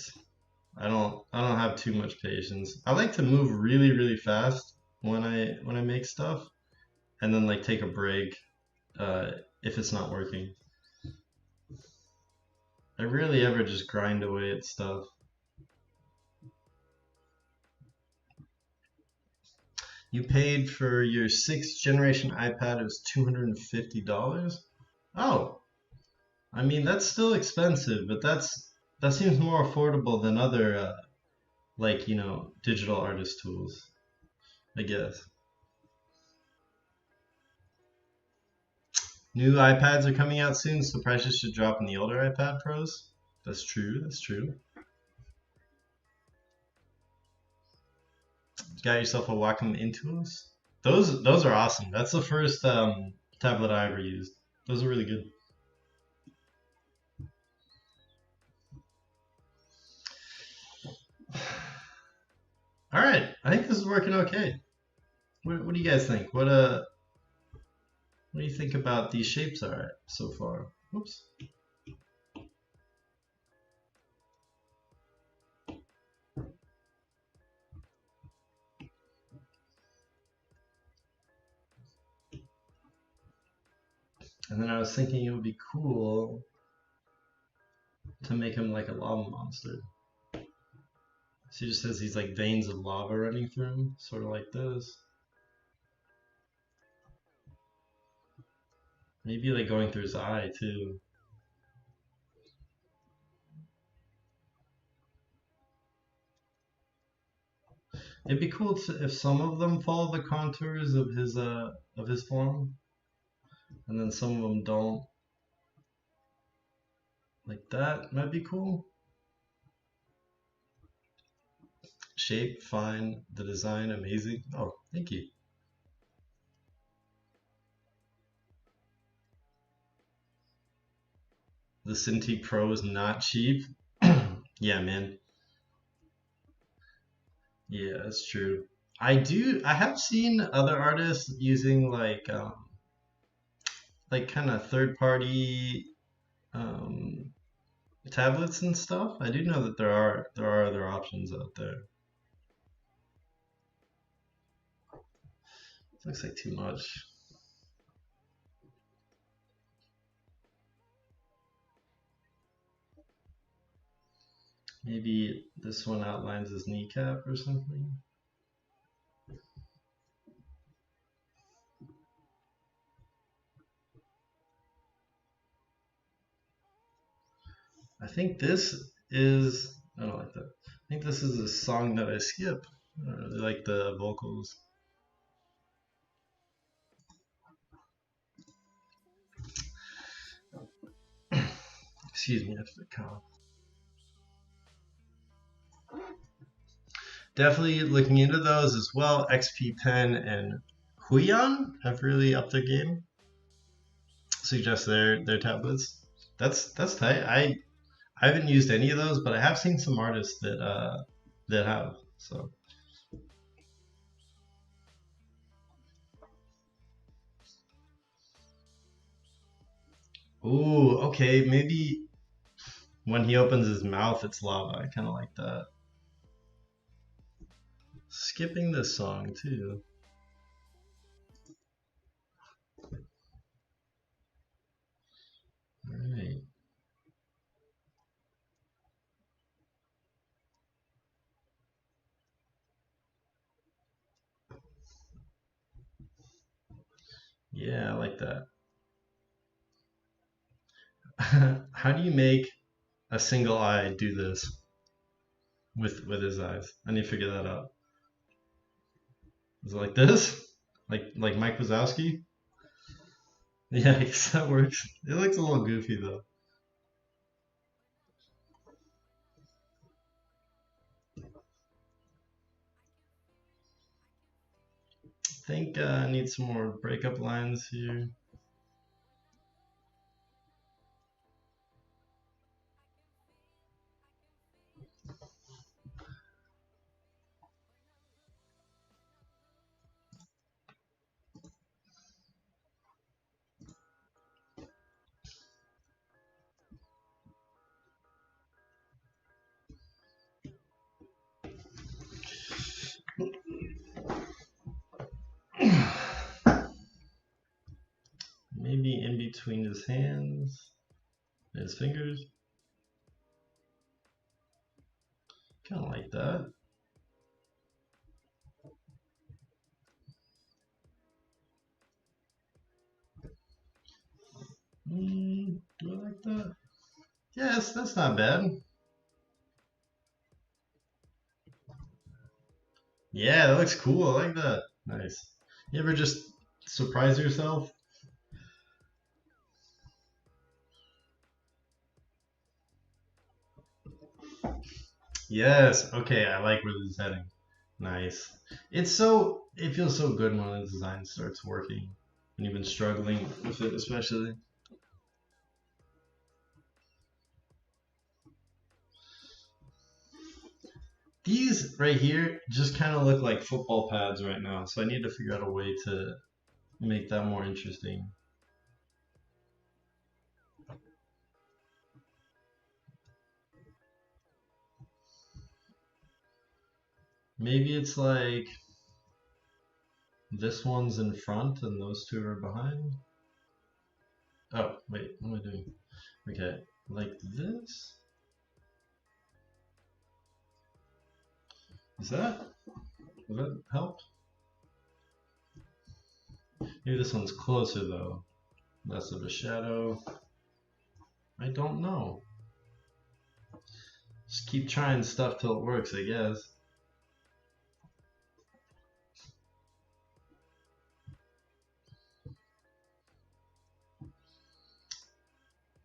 A: I don't have too much patience. I like to move really fast when I make stuff, and then like take a break if it's not working. I rarely ever just grind away at stuff. You paid for your 6th generation iPad, it was $250. Oh, I mean that's still expensive, but that seems more affordable than other like digital artist tools, I guess. New iPads are coming out soon, so prices should drop in the older iPad Pros. That's true. That's true. Got yourself a Wacom Intuos. Those are awesome. That's the first tablet I ever used. Those are really good. All right, I think this is working okay. What do you guys think? What do you think about these shapes all right so far? Whoops. And then I was thinking it would be cool to make him like a lava monster. So he just has these like veins of lava running through him, sort of like this. Maybe like going through his eye too. It'd be cool if some of them follow the contours of his form, and then some of them don't. Like that might be cool. Shape fine, the design amazing. Oh, thank you. The Cintiq Pro is not cheap. Yeah, man. Yeah, that's true. I have seen other artists using like kind of third party um tablets and stuff. I do know that there are other options out there. Looks like too much. Maybe this one outlines his kneecap or something. I think this is, I don't like that. I think this is a song that I skip. I don't really like the vocals. Excuse me, I have to cough. Definitely looking into those as well. XP Pen and Huion have really upped their game. Suggest their tablets. That's tight. I haven't used any of those, but I have seen some artists that have. So ooh, okay, maybe when he opens his mouth it's lava. I kinda like that. Skipping this song too. Alright. Yeah, I like that. How do you make a single eye do this with his eyes? I need to figure that out. Is it like this? Like Mike Wazowski? Yeah, I guess that works. It looks a little goofy though. I think I need some more breakup lines here. Maybe in between his hands, his fingers. Kind of like that. Do I like that? Yes, that's not bad. Yeah, that looks cool. I like that. Nice. You ever just surprise yourself? Yes. Okay, I like where this is heading. Nice. It feels so good when the design starts working. When you've been struggling with it, especially. These right here just kind of look like football pads right now, so I need to figure out a way to make that more interesting. Maybe it's like this one's in front and those two are behind. Oh, wait, what am I doing? Okay, like this? Is that? Does that help? Maybe this one's closer though. Less of a shadow. I don't know. Just keep trying stuff till it works, I guess.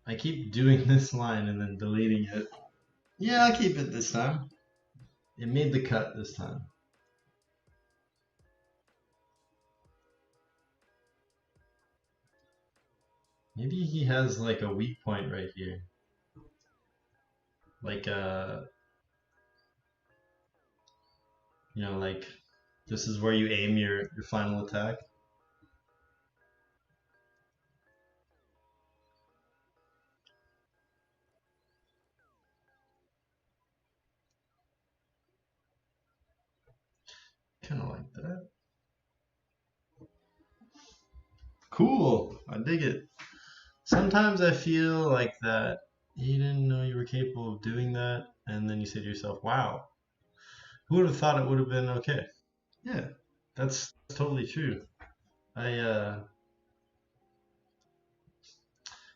A: I keep doing this line and then deleting it. Yeah, I'll keep it this time. It made the cut this time. Maybe he has like a weak point right here. Like like this is where you aim your final attack. Kind of like that. Cool. I dig it. Sometimes I feel like that You didn't know you were capable of doing that, and then you say to yourself, "Wow, who would have thought it would have been okay?" Yeah, that's totally true. I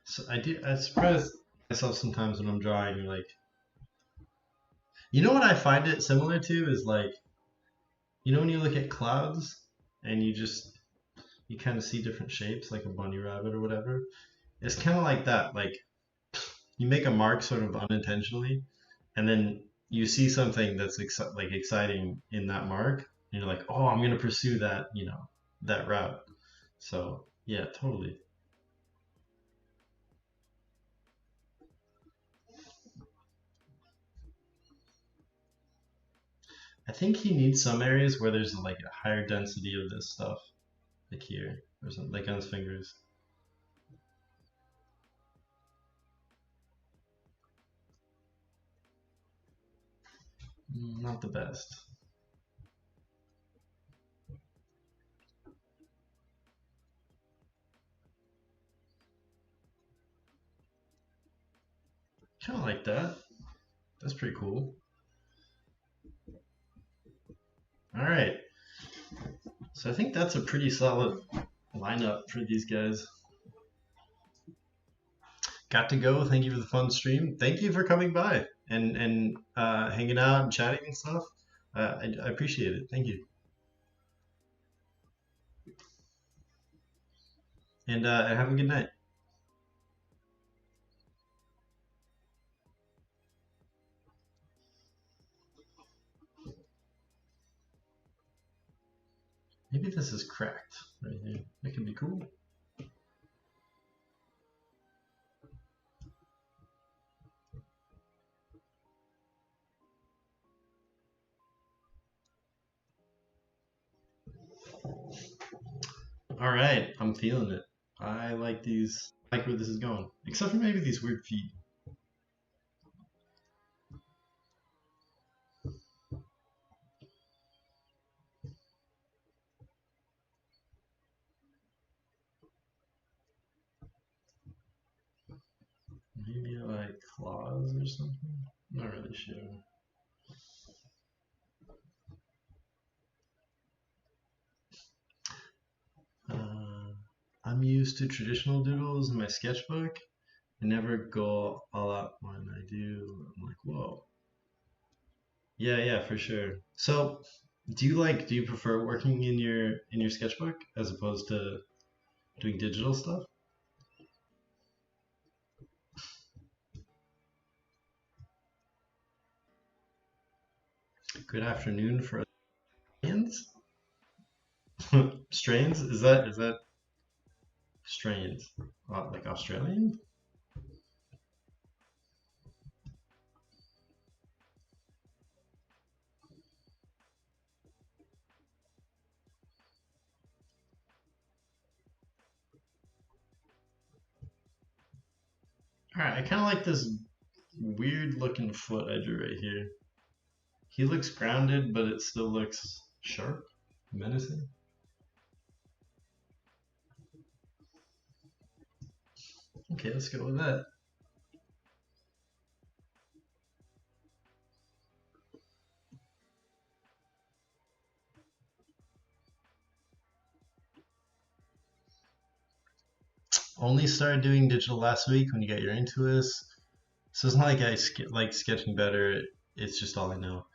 A: so I do. I surprise myself sometimes when I'm drawing. Like, you know what I find it similar to is like, you know when you look at clouds and you kind of see different shapes, like a bunny rabbit or whatever. It's kind of like that. Like, you make a mark sort of unintentionally, and then you see something that's like exciting in that mark, and you're like, oh, I'm gonna pursue that, that route. So yeah, totally. I think he needs some areas where there's like a higher density of this stuff, like here or something, like on his fingers. Not the best. Kind of like that. That's pretty cool. All right, so I think that's a pretty solid lineup for these guys. Got to go. Thank you for the fun stream. Thank you for coming by and hanging out and chatting and stuff. I appreciate it. Thank you. And have a good night. Maybe this is cracked right here. That could be cool. All right, I'm feeling it. I like these. I like where this is going. Except for maybe these weird feet. Maybe like claws or something. Not really sure. Uh, I'm used to traditional doodles in my sketchbook. I never go all out when I do. I'm like, whoa. Yeah, yeah, for sure. So, do you prefer working in your sketchbook as opposed to doing digital stuff? Good afternoon for Australians. Strains? Is that strains? Like Australian? All right, I kind of like this weird looking foot I drew right here. He looks grounded, but it still looks sharp, menacing. Okay, let's go with that. Only started doing digital last week when you got your Intuos. So it's not like like sketching better. It's just all I know.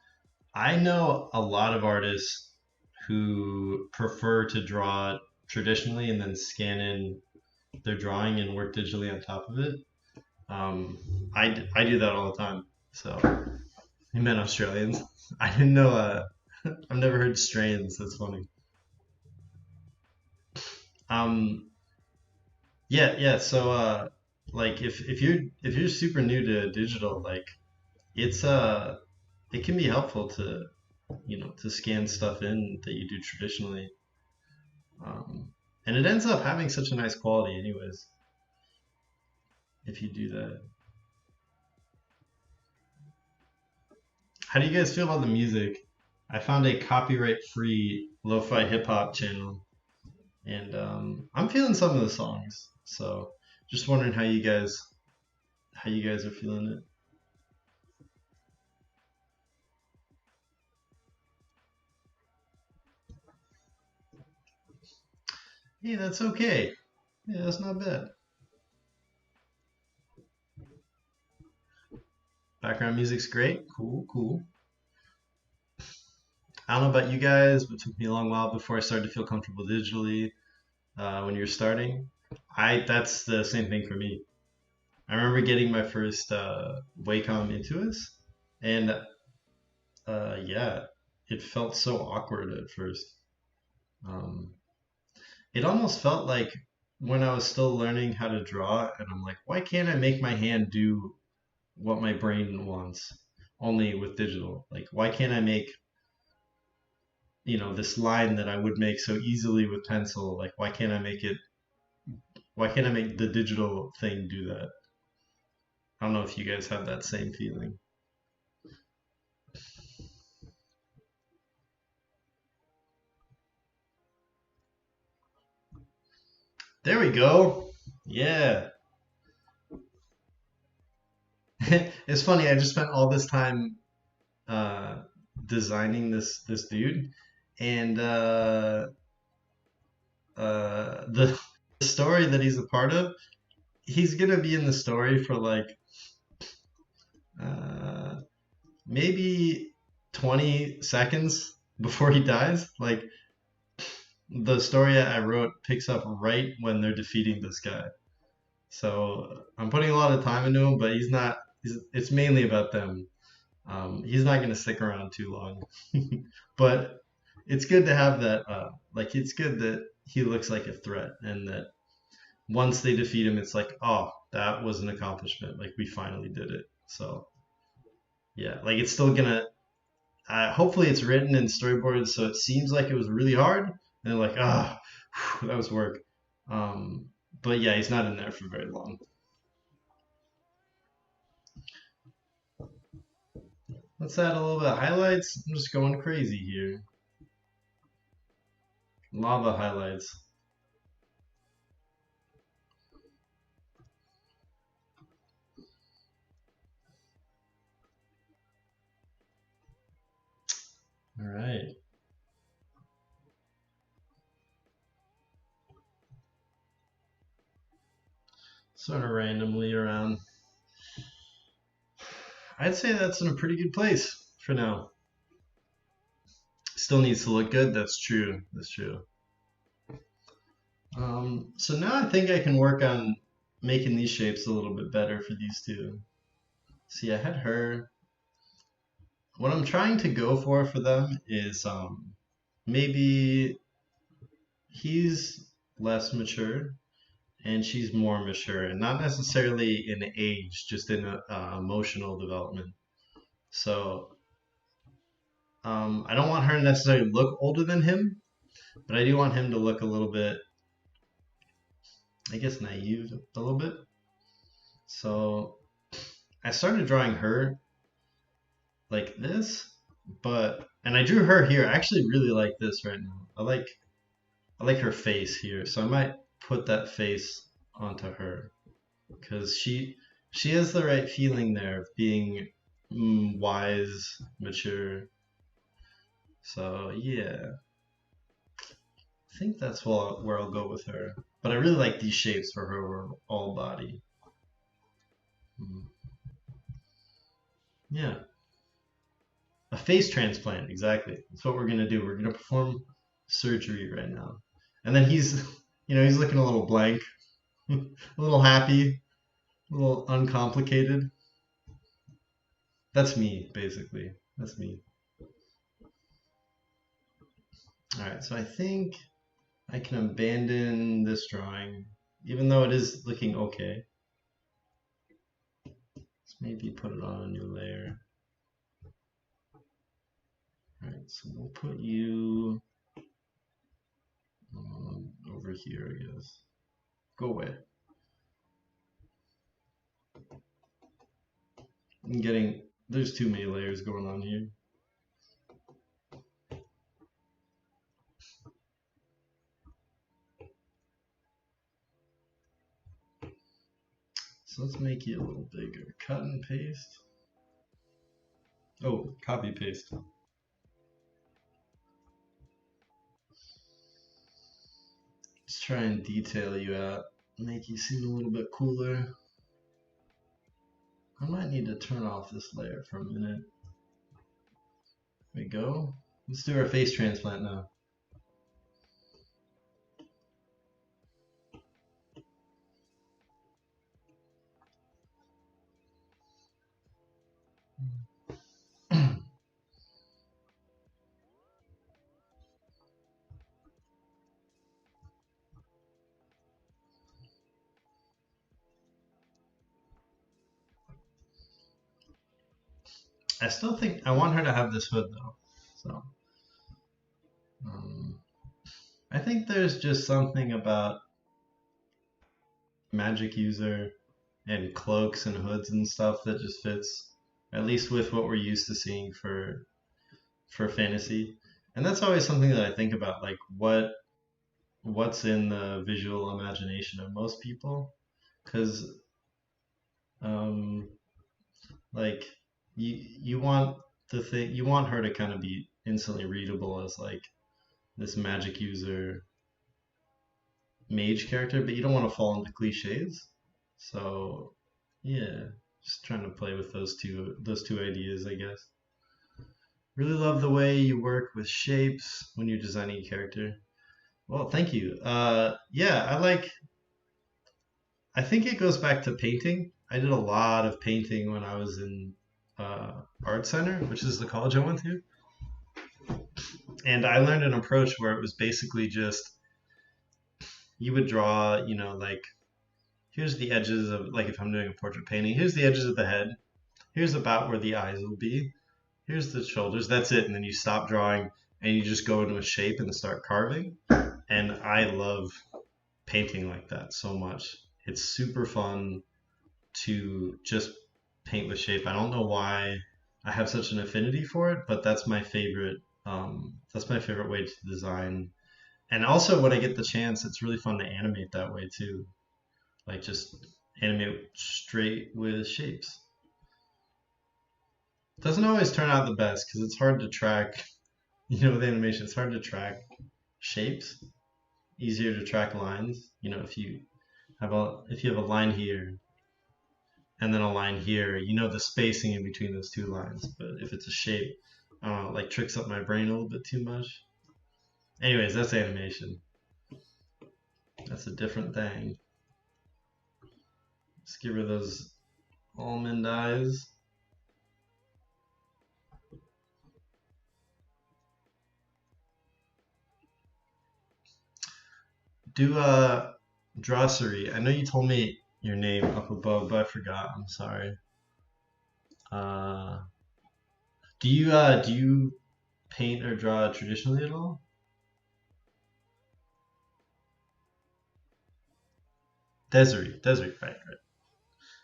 A: I know a lot of artists who prefer to draw traditionally and then scan in their drawing and work digitally on top of it. Um, I do that all the time. So you meant Australians. I didn't know. I've never heard strains. That's funny. Um, yeah, yeah. So like if you're super new to digital, like it's it can be helpful to to scan stuff in that you do traditionally, and it ends up having such a nice quality anyways if you do that. How do you guys feel about the music? I found a copyright free lo-fi hip hop channel, and I'm feeling some of the songs, so just wondering how you guys how you guys are feeling it. Hey, that's okay. Yeah, that's not bad. Background music's great. Cool, cool. I don't know about you guys, but it took me a long while before I started to feel comfortable digitally. When you're starting, that's the same thing for me. I remember getting my first Wacom Intuos, and yeah, it felt so awkward at first. Um, it almost felt like when I was still learning how to draw, and I'm like, why can't I make my hand do what my brain wants, only with digital? Like, why can't I make this line that I would make so easily with pencil? Like, why can't I make it? Why can't I make the digital thing do that? I don't know if you guys have that same feeling. There we go. Yeah. It's funny. I just spent all this time uh, designing this dude, and the story that he's a part of, he's gonna be in the story for like uh, maybe 20 seconds before he dies. Like the story I wrote picks up right when they're defeating this guy. So I'm putting a lot of time into him, but he's not. It's mainly about them. He's not going to stick around too long, but it's good to have that. Like it's good that he looks like a threat, and that once they defeat him, it's like, oh, that was an accomplishment. Like we finally did it. So yeah, like it's still gonna. Hopefully, it's written in storyboards, so it seems like it was really hard. And they're like, ah, that was work. Um, but yeah, he's not in there for very long. Let's add a little bit of highlights. I'm just going crazy here. Lava highlights. All right. Sort of randomly around. I'd say that's in a pretty good place for now. Still needs to look good. That's true. That's true. So now I think I can work on making these shapes a little bit better for these two. See, I had her. What I'm trying to go for them is maybe he's less mature and she's more mature, and not necessarily in age, just in emotional development. So I don't want her to necessarily look older than him, but I do want him to look a little bit, I guess, naive a little bit. So I started drawing her like this, and I drew her here. I actually really like this right now. I like her face here, so I might put that face onto her because she has the right feeling there of being wise, mature. So yeah, I think that's where I'll go with her. But I really like these shapes for her all body. Mm. Yeah, a face transplant, exactly. That's what we're gonna do. We're gonna perform surgery right now, and then he's looking a little blank, a little happy, a little uncomplicated. That's me, basically. That's me. All right, so I think I can abandon this drawing, even though it is looking okay. Let's maybe put it on a new layer. All right, so we'll put you over here, I guess. Go away. There's too many layers going on here. So let's make it a little bigger. Cut and paste. Oh, copy paste. Let's try and detail you out, make you seem a little bit cooler. I might need to turn off this layer for a minute. There we go. Let's do our face transplant now. I still think I want her to have this hood though. So I think there's just something about magic user and cloaks and hoods and stuff that just fits, at least with what we're used to seeing for fantasy. And that's always something that I think about, like what's in the visual imagination of most people, because like you want you want her to kind of be instantly readable as like this magic user mage character, but you don't want to fall into cliches. So yeah, just trying to play with those two ideas, I guess. Really love the way you work with shapes when you're designing a character. Well, thank you. Yeah, I think it goes back to painting. I did a lot of painting when I was in art center, which is the college I went to. And I learned an approach where it was basically just you would draw, like here's the edges of, like if I'm doing a portrait painting, here's the edges of the head. Here's about where the eyes will be. Here's the shoulders. That's it. And then you stop drawing and you just go into a shape and start carving. And I love painting like that so much. It's super fun to just paint with shape. I don't know why I have such an affinity for it, but that's my favorite. That's my favorite way to design. And also, when I get the chance, it's really fun to animate that way too. Like just animate straight with shapes. It doesn't always turn out the best because it's hard to track. With animation, it's hard to track shapes. Easier to track lines. If you have a line here and then a line here, the spacing in between those two lines. But if it's a shape, I don't know, it like tricks up my brain a little bit too much. Anyways, that's animation. That's a different thing. Let's give her those almond eyes. Do Drossery. I know you told me your name up above, but I forgot. I'm sorry. Do you paint or draw traditionally at all? Desiree, right.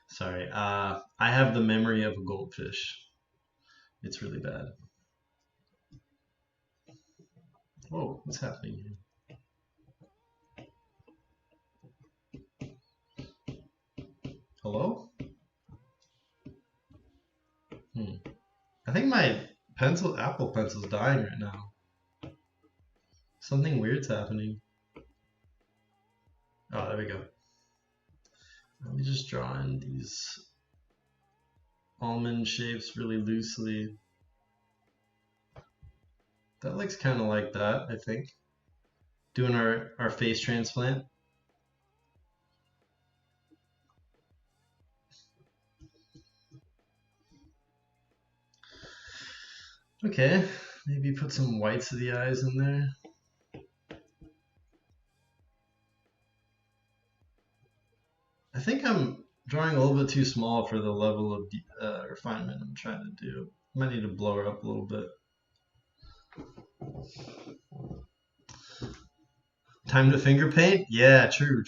A: Sorry. I have the memory of a goldfish. It's really bad. Whoa, what's happening here? Hello? I think my Apple pencil's dying right now. Something weird's happening. Oh, there we go. Let me just draw in these almond shapes really loosely. That looks kind of like that, I think. Doing our face transplant. Okay, maybe put some whites of the eyes in there. I think I'm drawing a little bit too small for the level of refinement I'm trying to do. Might need to blow her up a little bit. Time to finger paint? Yeah, true.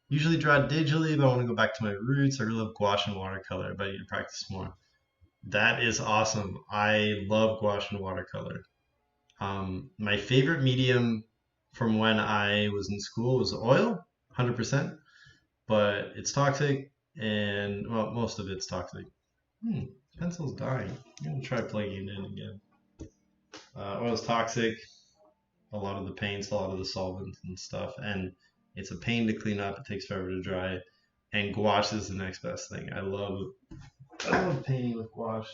A: Usually draw digitally, but I want to go back to my roots. I really love gouache and watercolor, but I need to practice more. That is awesome. I love gouache and watercolor. My favorite medium from when I was in school was oil, 100%. but it's toxic, and well, most of it's toxic. Pencil's dying. I'm gonna try plugging it in again. Oil's toxic. A lot of the paints, a lot of the solvents and stuff, and it's a pain to clean up. It takes forever to dry, and gouache is the next best thing. I love painting with gouache,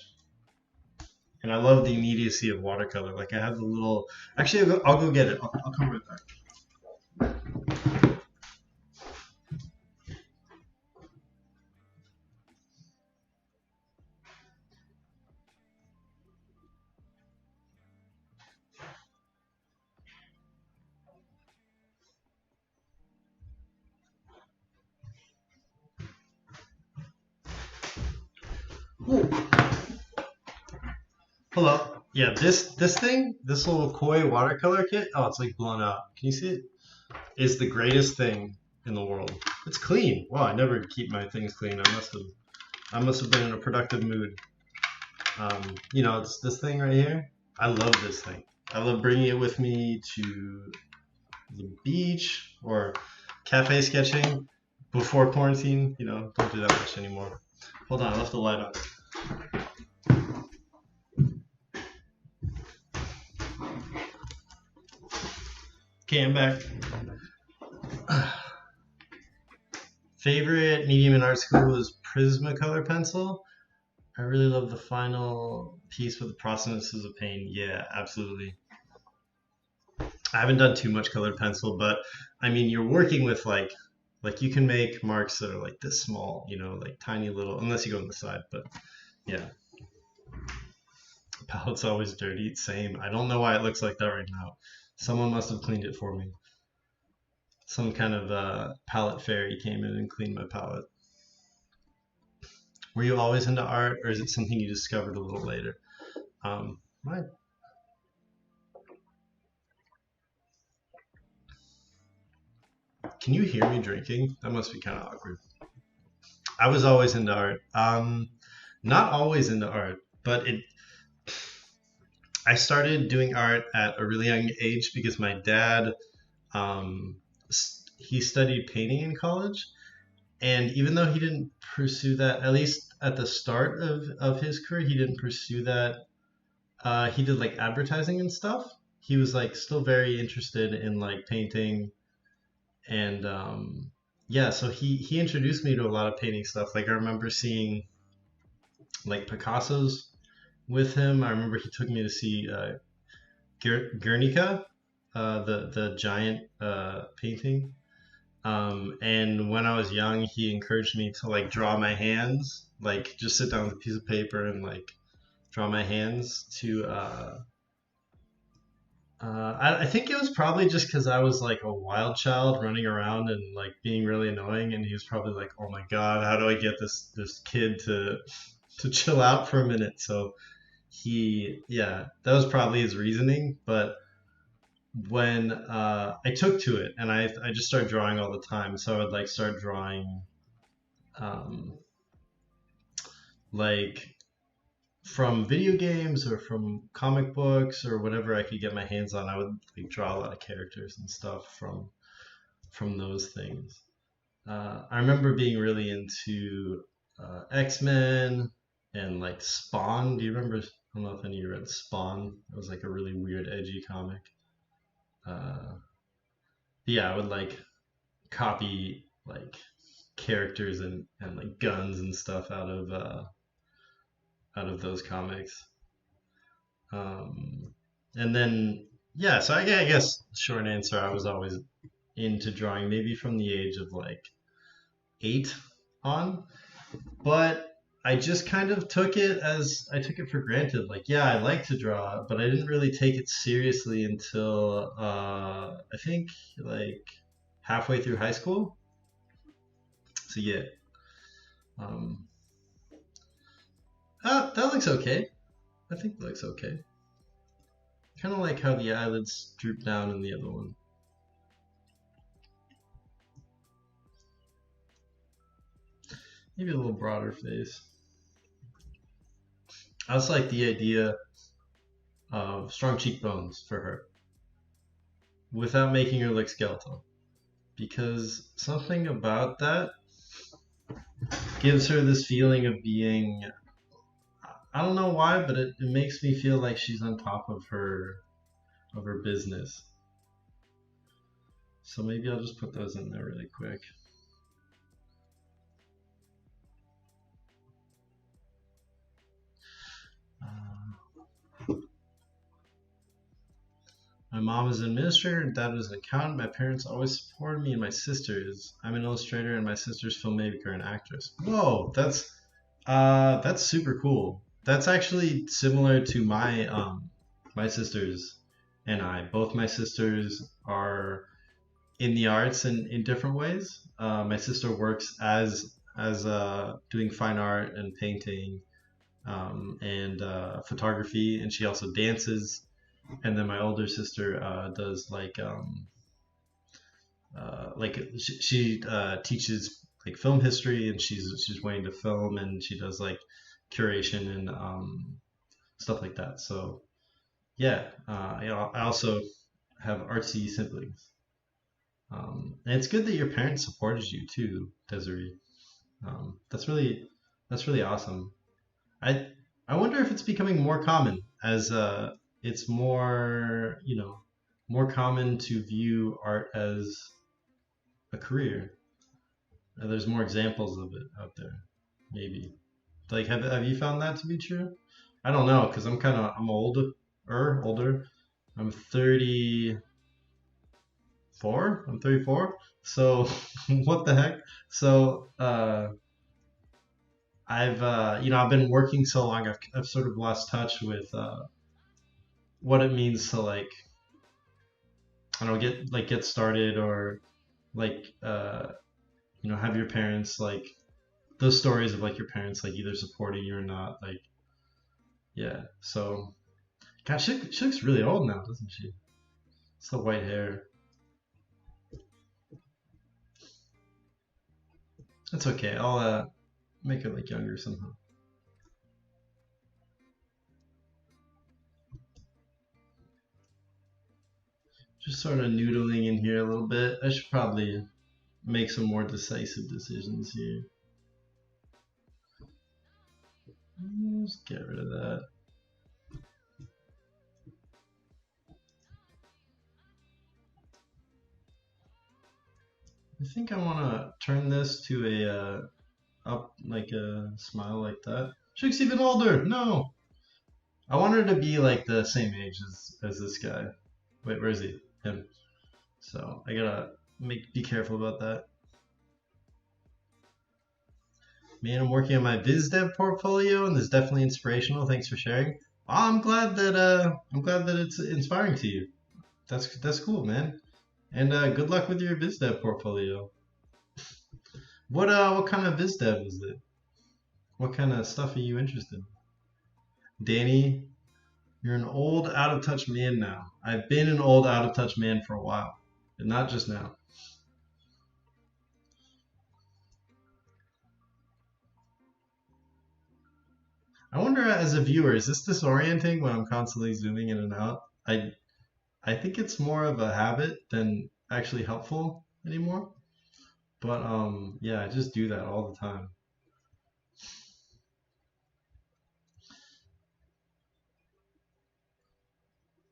A: and I love the immediacy of watercolor. Like I have the little. Actually, I'll go get it. I'll come right back. Ooh. Hello. Yeah, this thing, this little koi watercolor kit. Oh, it's like blown out. Can you see it? Is the greatest thing in the world. It's clean. Wow, I never keep my things clean. I must have been in a productive mood. You know, it's this thing right here. I love this thing. I love bringing it with me to the beach or cafe sketching before quarantine. You know, don't do that much anymore. Hold on, I left the light on. Okay, I'm back. Favorite medium in art school is Prismacolor pencil. I really love the final piece with the processes of pain. Yeah, absolutely. I haven't done too much colored pencil, but I mean, you're working with like you can make marks that are like this small, you know, like tiny little, unless you go on the side, but yeah. Palette's always dirty. Same. I don't know why it looks like that right now. Someone must have cleaned it for me. Some kind of palette fairy came in and cleaned my palette. Were you always into art, or is it something you discovered a little later? Right. Can you hear me drinking? That must be kind of awkward. I was always into art. Not always into art, but I started doing art at a really young age because my dad, um, he studied painting in college, and even though he didn't pursue that, at least at the start of his career, he didn't pursue that. He did like advertising and stuff. He was like still very interested in like painting, and yeah, so he introduced me to a lot of painting stuff. Like I remember seeing like Picasso's with him. I remember he took me to see Guernica, the giant painting. And when I was young, he encouraged me to like draw my hands, like just sit down with a piece of paper and like draw my hands to. I think it was probably just because I was like a wild child running around and like being really annoying, and he was probably like, "Oh my God, how do I get this kid to chill out for a minute?" So yeah, that was probably his reasoning. But when I took to it and I just started drawing all the time, so I would like start drawing um, like from video games or from comic books or whatever I could get my hands on. I would like draw a lot of characters and stuff from those things. I remember being really into X-Men and like Spawn. Do you remember? I don't know if any of you read Spawn. It was like a really weird, edgy comic. Uh, yeah, I would like copy like characters and like guns and stuff out of those comics. Um, and then yeah, so I guess short answer, I was always into drawing, maybe from the age of like 8 on, but I just kind of I took it for granted. Like, yeah, I like to draw, but I didn't really take it seriously until I think like halfway through high school. So yeah, um, that looks okay. I think it looks okay. Kind of like how the eyelids droop down in the other one. Maybe a little broader face. I also like the idea of strong cheekbones for her without making her look skeletal. Because something about that gives her this feeling of being, I don't know why, but it makes me feel like she's on top of her business. So maybe I'll just put those in there really quick. My mom is an administrator and dad was an accountant. My parents always supported me and my sisters. I'm an illustrator and my sister's filmmaker and actress. Whoa, that's super cool. That's actually similar to my sisters and I. Both my sisters are in the arts in different ways. My sister works as doing fine art and painting and photography, and she also dances. And then my older sister does she teaches like film history, and she's way into film, and she does like curation and stuff like that. So yeah, I also have artsy siblings, and it's good that your parents supported you too, Desiree. That's really awesome. I I wonder if it's becoming more common as it's more, more common to view art as a career. There's more examples of it out there, maybe. Like, have you found that to be true? I don't know, because I'm older. I'm 34. I'm 34. So what the heck? So I've been working so long. I've sort of lost touch with what it means to like I don't know, get started, or like have your parents, like those stories of like your parents like either supporting you or not, like, yeah. So gosh, she looks really old now, doesn't she? It's the white hair. That's okay. I'll make her look younger somehow. Just sort of noodling in here a little bit. I should probably make some more decisive decisions here. Just get rid of that. I think I want to turn this to a up, like a smile like that. She looks even older. No, I want her to be like the same age as this guy. Wait, where is he? Him. So I gotta be careful about that. Man, I'm working on my biz dev portfolio, and this is definitely inspirational. Thanks for sharing. I'm glad that it's inspiring to you. That's cool, man. And good luck with your biz dev portfolio. What kind of biz dev is it? What kind of stuff are you interested in? Danny, you're an old out of touch man now. I've been an old out of touch man for a while, and not just now. I wonder, as a viewer, is this disorienting when I'm constantly zooming in and out? I think it's more of a habit than actually helpful anymore. But yeah, I just do that all the time.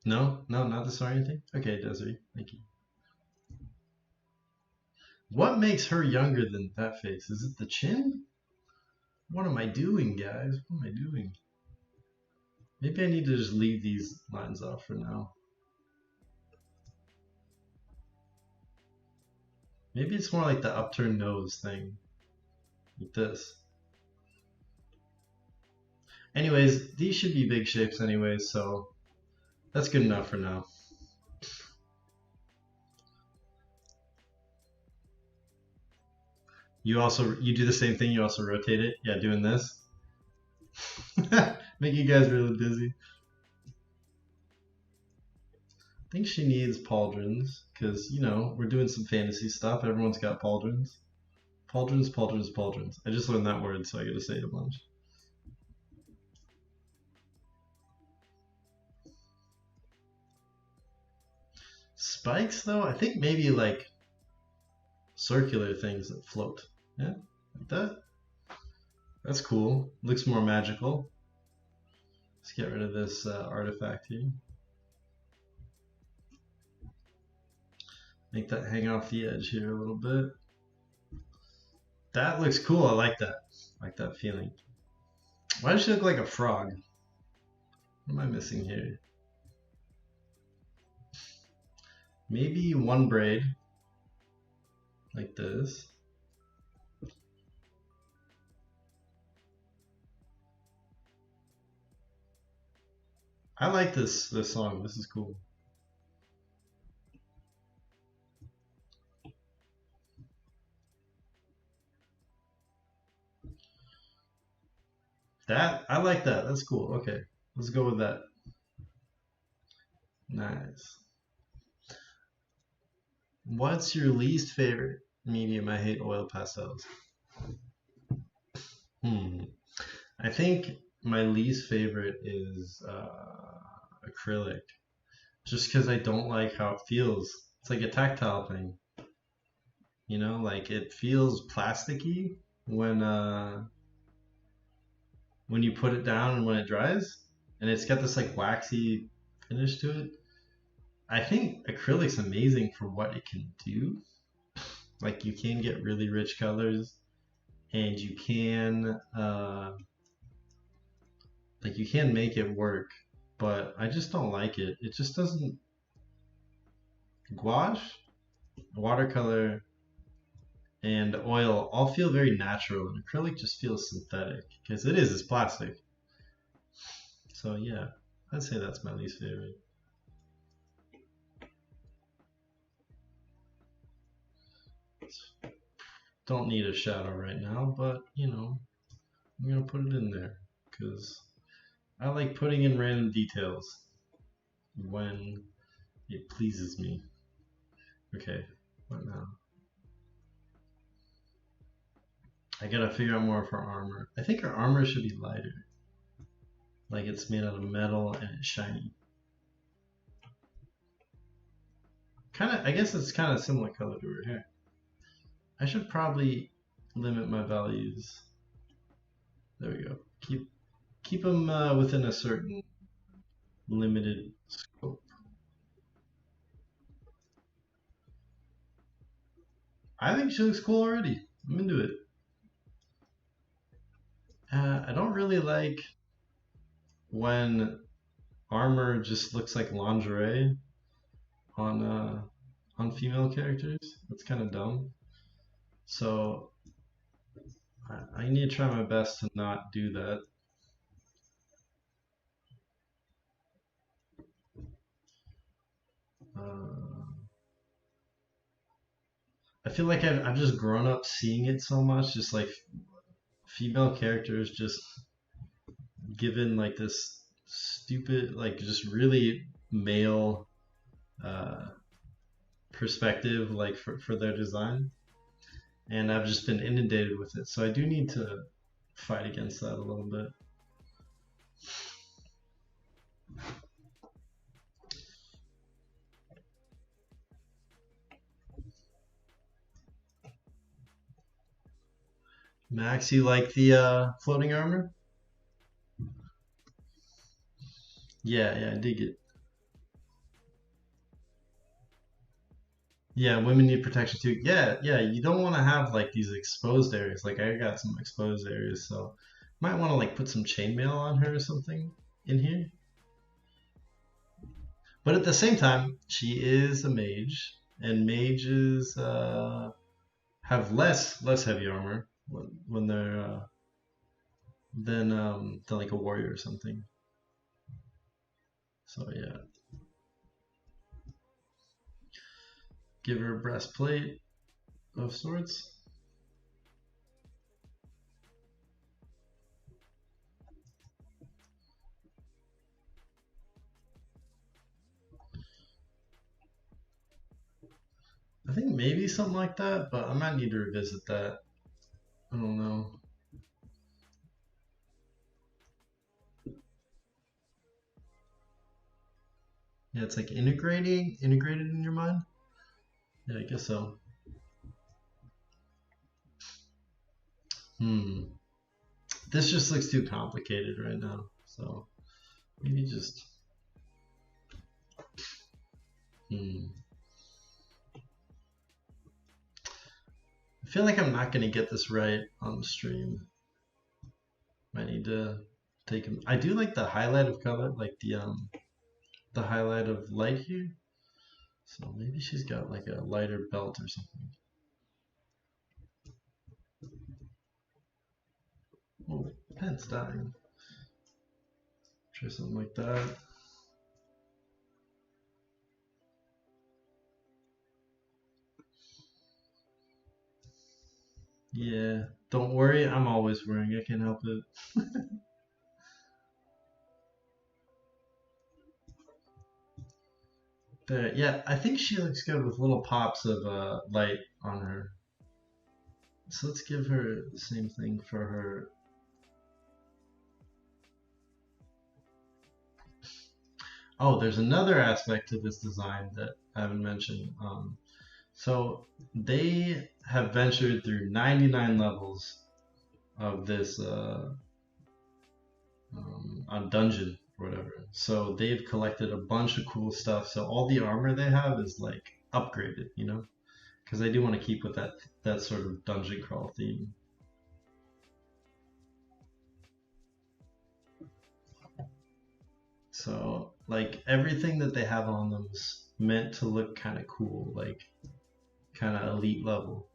A: No, no, not disorienting. Okay, Desiree, thank you. What makes her younger than that face? Is it the chin? What am I doing, guys? What am I doing? Maybe I need to just leave these lines off for now. Maybe it's more like the upturned nose thing. Like this. Anyways, these should be big shapes anyways, so that's good enough for now. You do the same thing, you also rotate it. Yeah, doing this. Make you guys really busy. I think she needs pauldrons, because, we're doing some fantasy stuff. Everyone's got pauldrons. Pauldrons, pauldrons, pauldrons. I just learned that word, so I gotta say it a bunch. Spikes, though? I think maybe like circular things that float. Yeah, like that. That's cool. Looks more magical. Let's get rid of this artifact here. Make that hang off the edge here a little bit. That looks cool. I like that. I like that feeling. Why does she look like a frog? What am I missing here? Maybe one braid, like this. I like this song. This is cool. That I like that. That's cool. Okay, let's go with that. Nice. What's your least favorite medium? I hate oil pastels. I think my least favorite is acrylic, just because I don't like how it feels. It's like a tactile thing, you know, like it feels plasticky when you put it down and when it dries, and it's got this like waxy finish to it. I think acrylic's amazing for what it can do. Like you can get really rich colors, and you can make it work, but I just don't like it. It just doesn't. Gouache, watercolor, and oil all feel very natural, and acrylic just feels synthetic because it's plastic. So yeah, I'd say that's my least favorite. Don't need a shadow right now, but you know, I'm gonna put it in there because I like putting in random details when it pleases me. Okay, what now? I gotta figure out more of her armor. I think her armor should be lighter. Like it's made out of metal and it's shiny. I guess it's kind of similar color to her hair. I should probably limit my values. There we go. Keep them within a certain limited scope. I think she looks cool already. I'm into it. I don't really like when armor just looks like lingerie on female characters. That's kind of dumb. So I need to try my best to not do that. I feel like I've just grown up seeing it so much, just like female characters just given like this stupid, like just really male perspective, like for their design, and I've just been inundated with it. So I do need to fight against that a little bit. Max, you like the floating armor? Yeah, I dig it. Yeah, women need protection too. Yeah, you don't want to have like these exposed areas. Like I got some exposed areas, so might want to like put some chainmail on her or something in here. But at the same time, she is a mage, and mages have less heavy armor when they're than like a warrior or something. So yeah, give her a breastplate of sorts. I think maybe something like that, but I might need to revisit that. I don't know. Yeah, it's like integrated in your mind. Yeah, I guess so. This just looks too complicated right now. So maybe just I feel like I'm not gonna get this right on the stream. I need to take him. I do like the highlight of color, like the highlight of light here. So maybe she's got like a lighter belt or something. Oh, pen's dying. Try something like that. Yeah, don't worry, I'm always worrying. I can't help it. There, yeah, I think she looks good with little pops of light on her. So let's give her the same thing for her. Oh, there's another aspect to this design that I haven't mentioned. So they have ventured through 99 levels of this on dungeon or whatever. So they've collected a bunch of cool stuff. So all the armor they have is like upgraded, you know, because they do want to keep with that sort of dungeon crawl theme. So like everything that they have on them is meant to look kind of cool, like kind of elite level.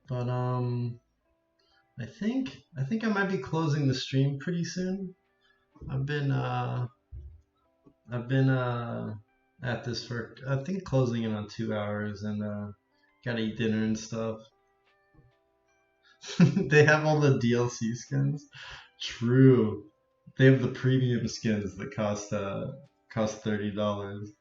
A: But I think I might be closing the stream pretty soon. I've been at this for I think closing in on 2 hours, and gotta eat dinner and stuff. They have all the DLC skins. True. They have the premium skins that cost $30.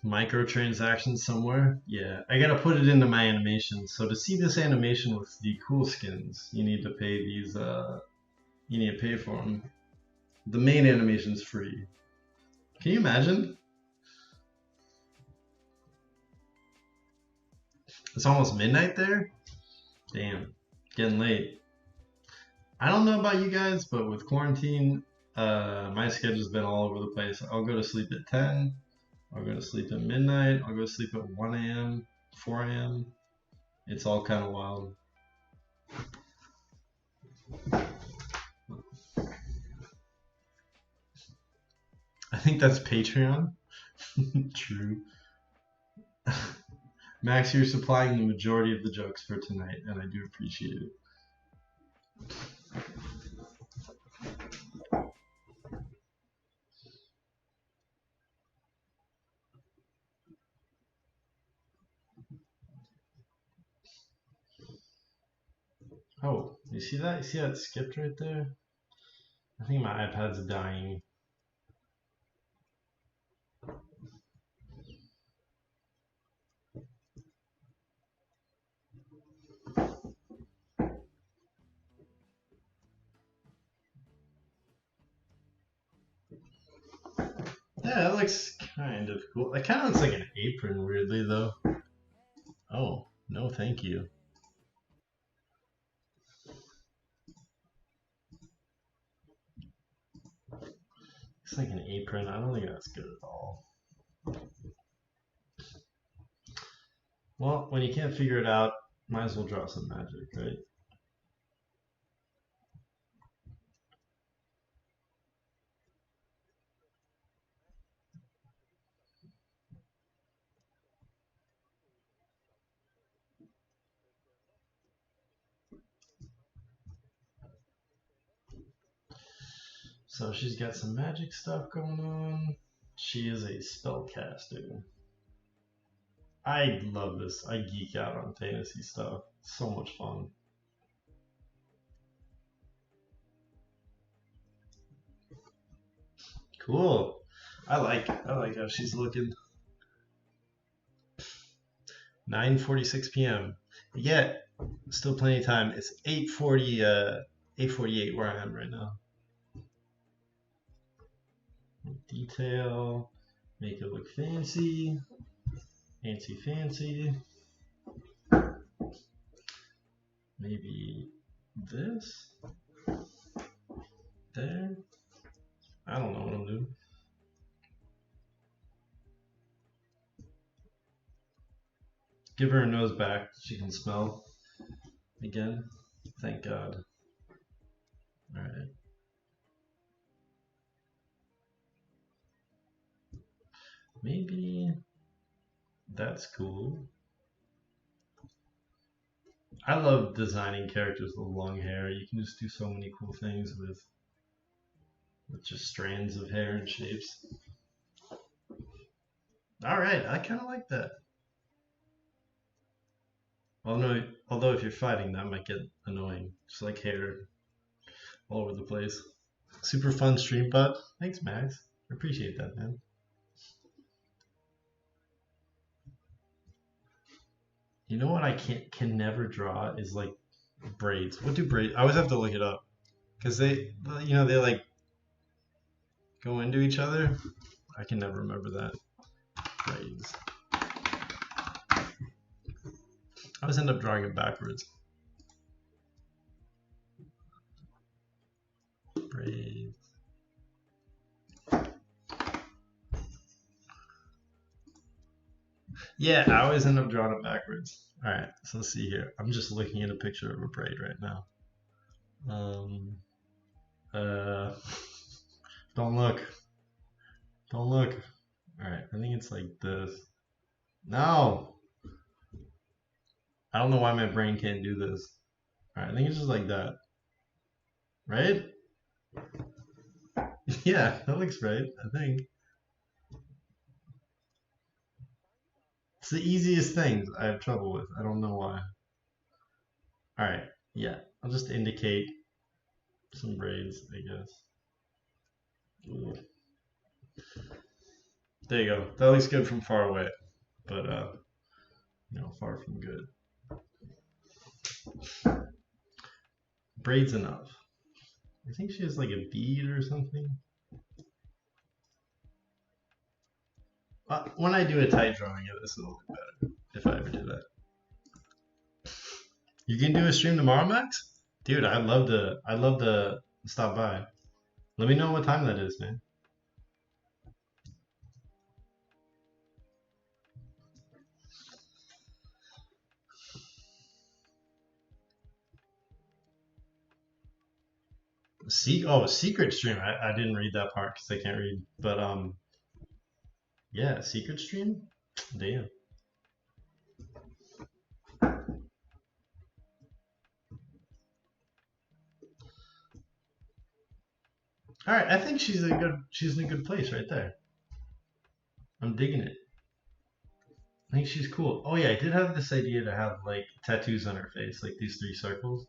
A: Microtransactions somewhere. Yeah, I gotta put it into my animation. So to see this animation with the cool skins, you need to pay these. You need to pay for them. The main animation's free. Can you imagine? It's almost midnight there. Damn, getting late. I don't know about you guys, but with quarantine, my schedule's been all over the place. I'll go to sleep at 10. I'll go to sleep at midnight. I'll go to sleep at 1 a.m., 4 a.m. It's all kind of wild. I think that's Patreon. True. Max, you're supplying the majority of the jokes for tonight, and I do appreciate it. Oh, you see that? You see that skipped right there? I think my iPad's dying. Yeah, that looks kind of cool. It kind of looks like an apron, weirdly, though. Oh, no thank you. Looks like an apron. I don't think that's good at all. Well, when you can't figure it out, might as well draw some magic, right? So she's got some magic stuff going on. She is a spellcaster. I love this. I geek out on fantasy stuff. So much fun. Cool. I like how she's looking. 9:46 p.m. Yeah, still plenty of time. It's 8:48 where I am right now. Detail, make it look fancy. Fancy. Maybe this? There? I don't know what I'm doing. Give her a nose back. She can smell again. Thank God. Alright. Maybe that's cool. I love designing characters with long hair. You can just do so many cool things with just strands of hair and shapes. Alright, I kind of like that. Although if you're fighting, that might get annoying. Just like hair all over the place. Super fun stream, bud. Thanks, Max. I appreciate that, man. You know what I can never draw is like braids. What do braids? I always have to look it up because they like go into each other. I can never remember that. Braids. I always end up drawing it backwards. Braids. Yeah, I always end up drawing it backwards. All right, so let's see here. I'm just looking at a picture of a braid right now. Don't look. Don't look. All right, I think it's like this. No! I don't know why my brain can't do this. All right, I think it's just like that. Right? Yeah, that looks right, I think. It's the easiest things I have trouble with. I don't know why. Alright, yeah. I'll just indicate some braids, I guess. Ooh. There you go. That looks good from far away. But, far from good. Braids enough. I think she has like a bead or something. When I do a tight drawing of this, it'll look better. If I ever do that. You can do a stream tomorrow, Max? Dude, I'd love to stop by. Let me know what time that is, man. Secret stream. I didn't read that part because I can't read. But yeah, secret stream? Damn. Alright, I think she's in a good place right there. I'm digging it. I think she's cool. Oh yeah, I did have this idea to have like tattoos on her face, like these 3 circles.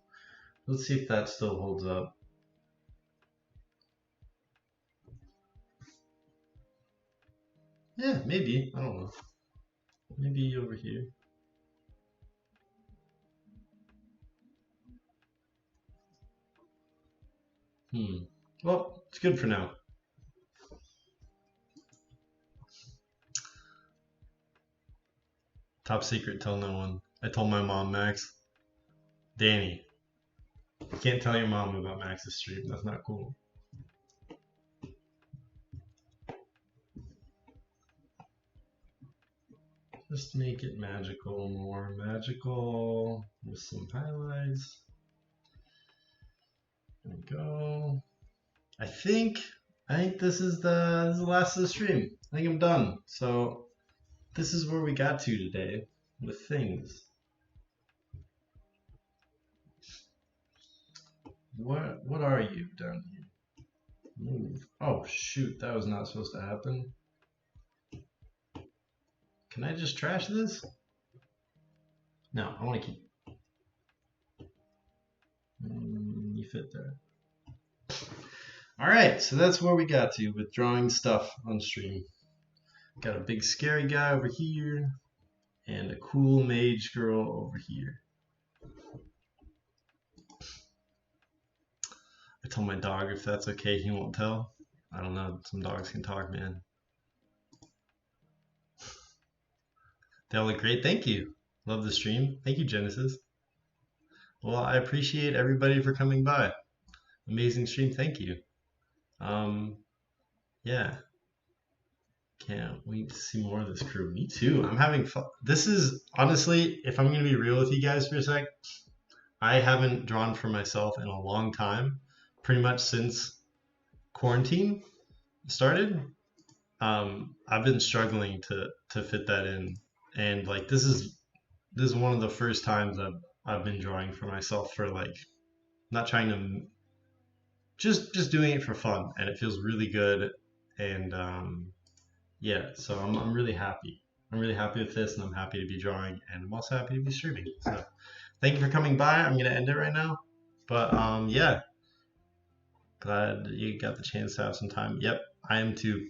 A: Let's see if that still holds up. Yeah, maybe. I don't know. Maybe over here. Well, it's good for now. Top secret, tell no one. I told my mom, Max. Danny, you can't tell your mom about Max's stream. That's not cool. Just make it magical, more magical, with some highlights. There we go. I think this is the last of the stream. I think I'm done. So this is where we got to today with things. What are you down here? Move. Oh shoot, that was not supposed to happen. Can I just trash this? No, I want to keep. You fit there. All right, so that's where we got to with drawing stuff on stream. Got a big scary guy over here and a cool mage girl over here. I told my dog if that's okay, he won't tell. I don't know, some dogs can talk, man. They all look great. Thank you. Love the stream. Thank you, Genesis. Well, I appreciate everybody for coming by. Amazing stream. Thank you. Yeah. Can't wait to see more of this crew. Me too. I'm having fun. This is honestly, if I'm going to be real with you guys for a sec, I haven't drawn for myself in a long time. Pretty much since quarantine started. I've been struggling to fit that in, and like this is one of the first times I've been drawing for myself for like not trying to just doing it for fun, and it feels really good. And yeah, so I'm really happy. I'm really happy with this, and I'm happy to be drawing, and I'm also happy to be streaming. So thank you for coming by. I'm gonna end it right now, but yeah, glad you got the chance to have some time. Yep, I am too.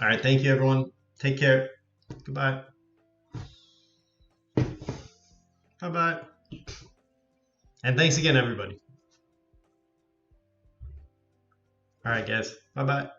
A: All right, thank you everyone. Take care. Goodbye. Bye bye. And thanks again, everybody. All right, guys. Bye bye.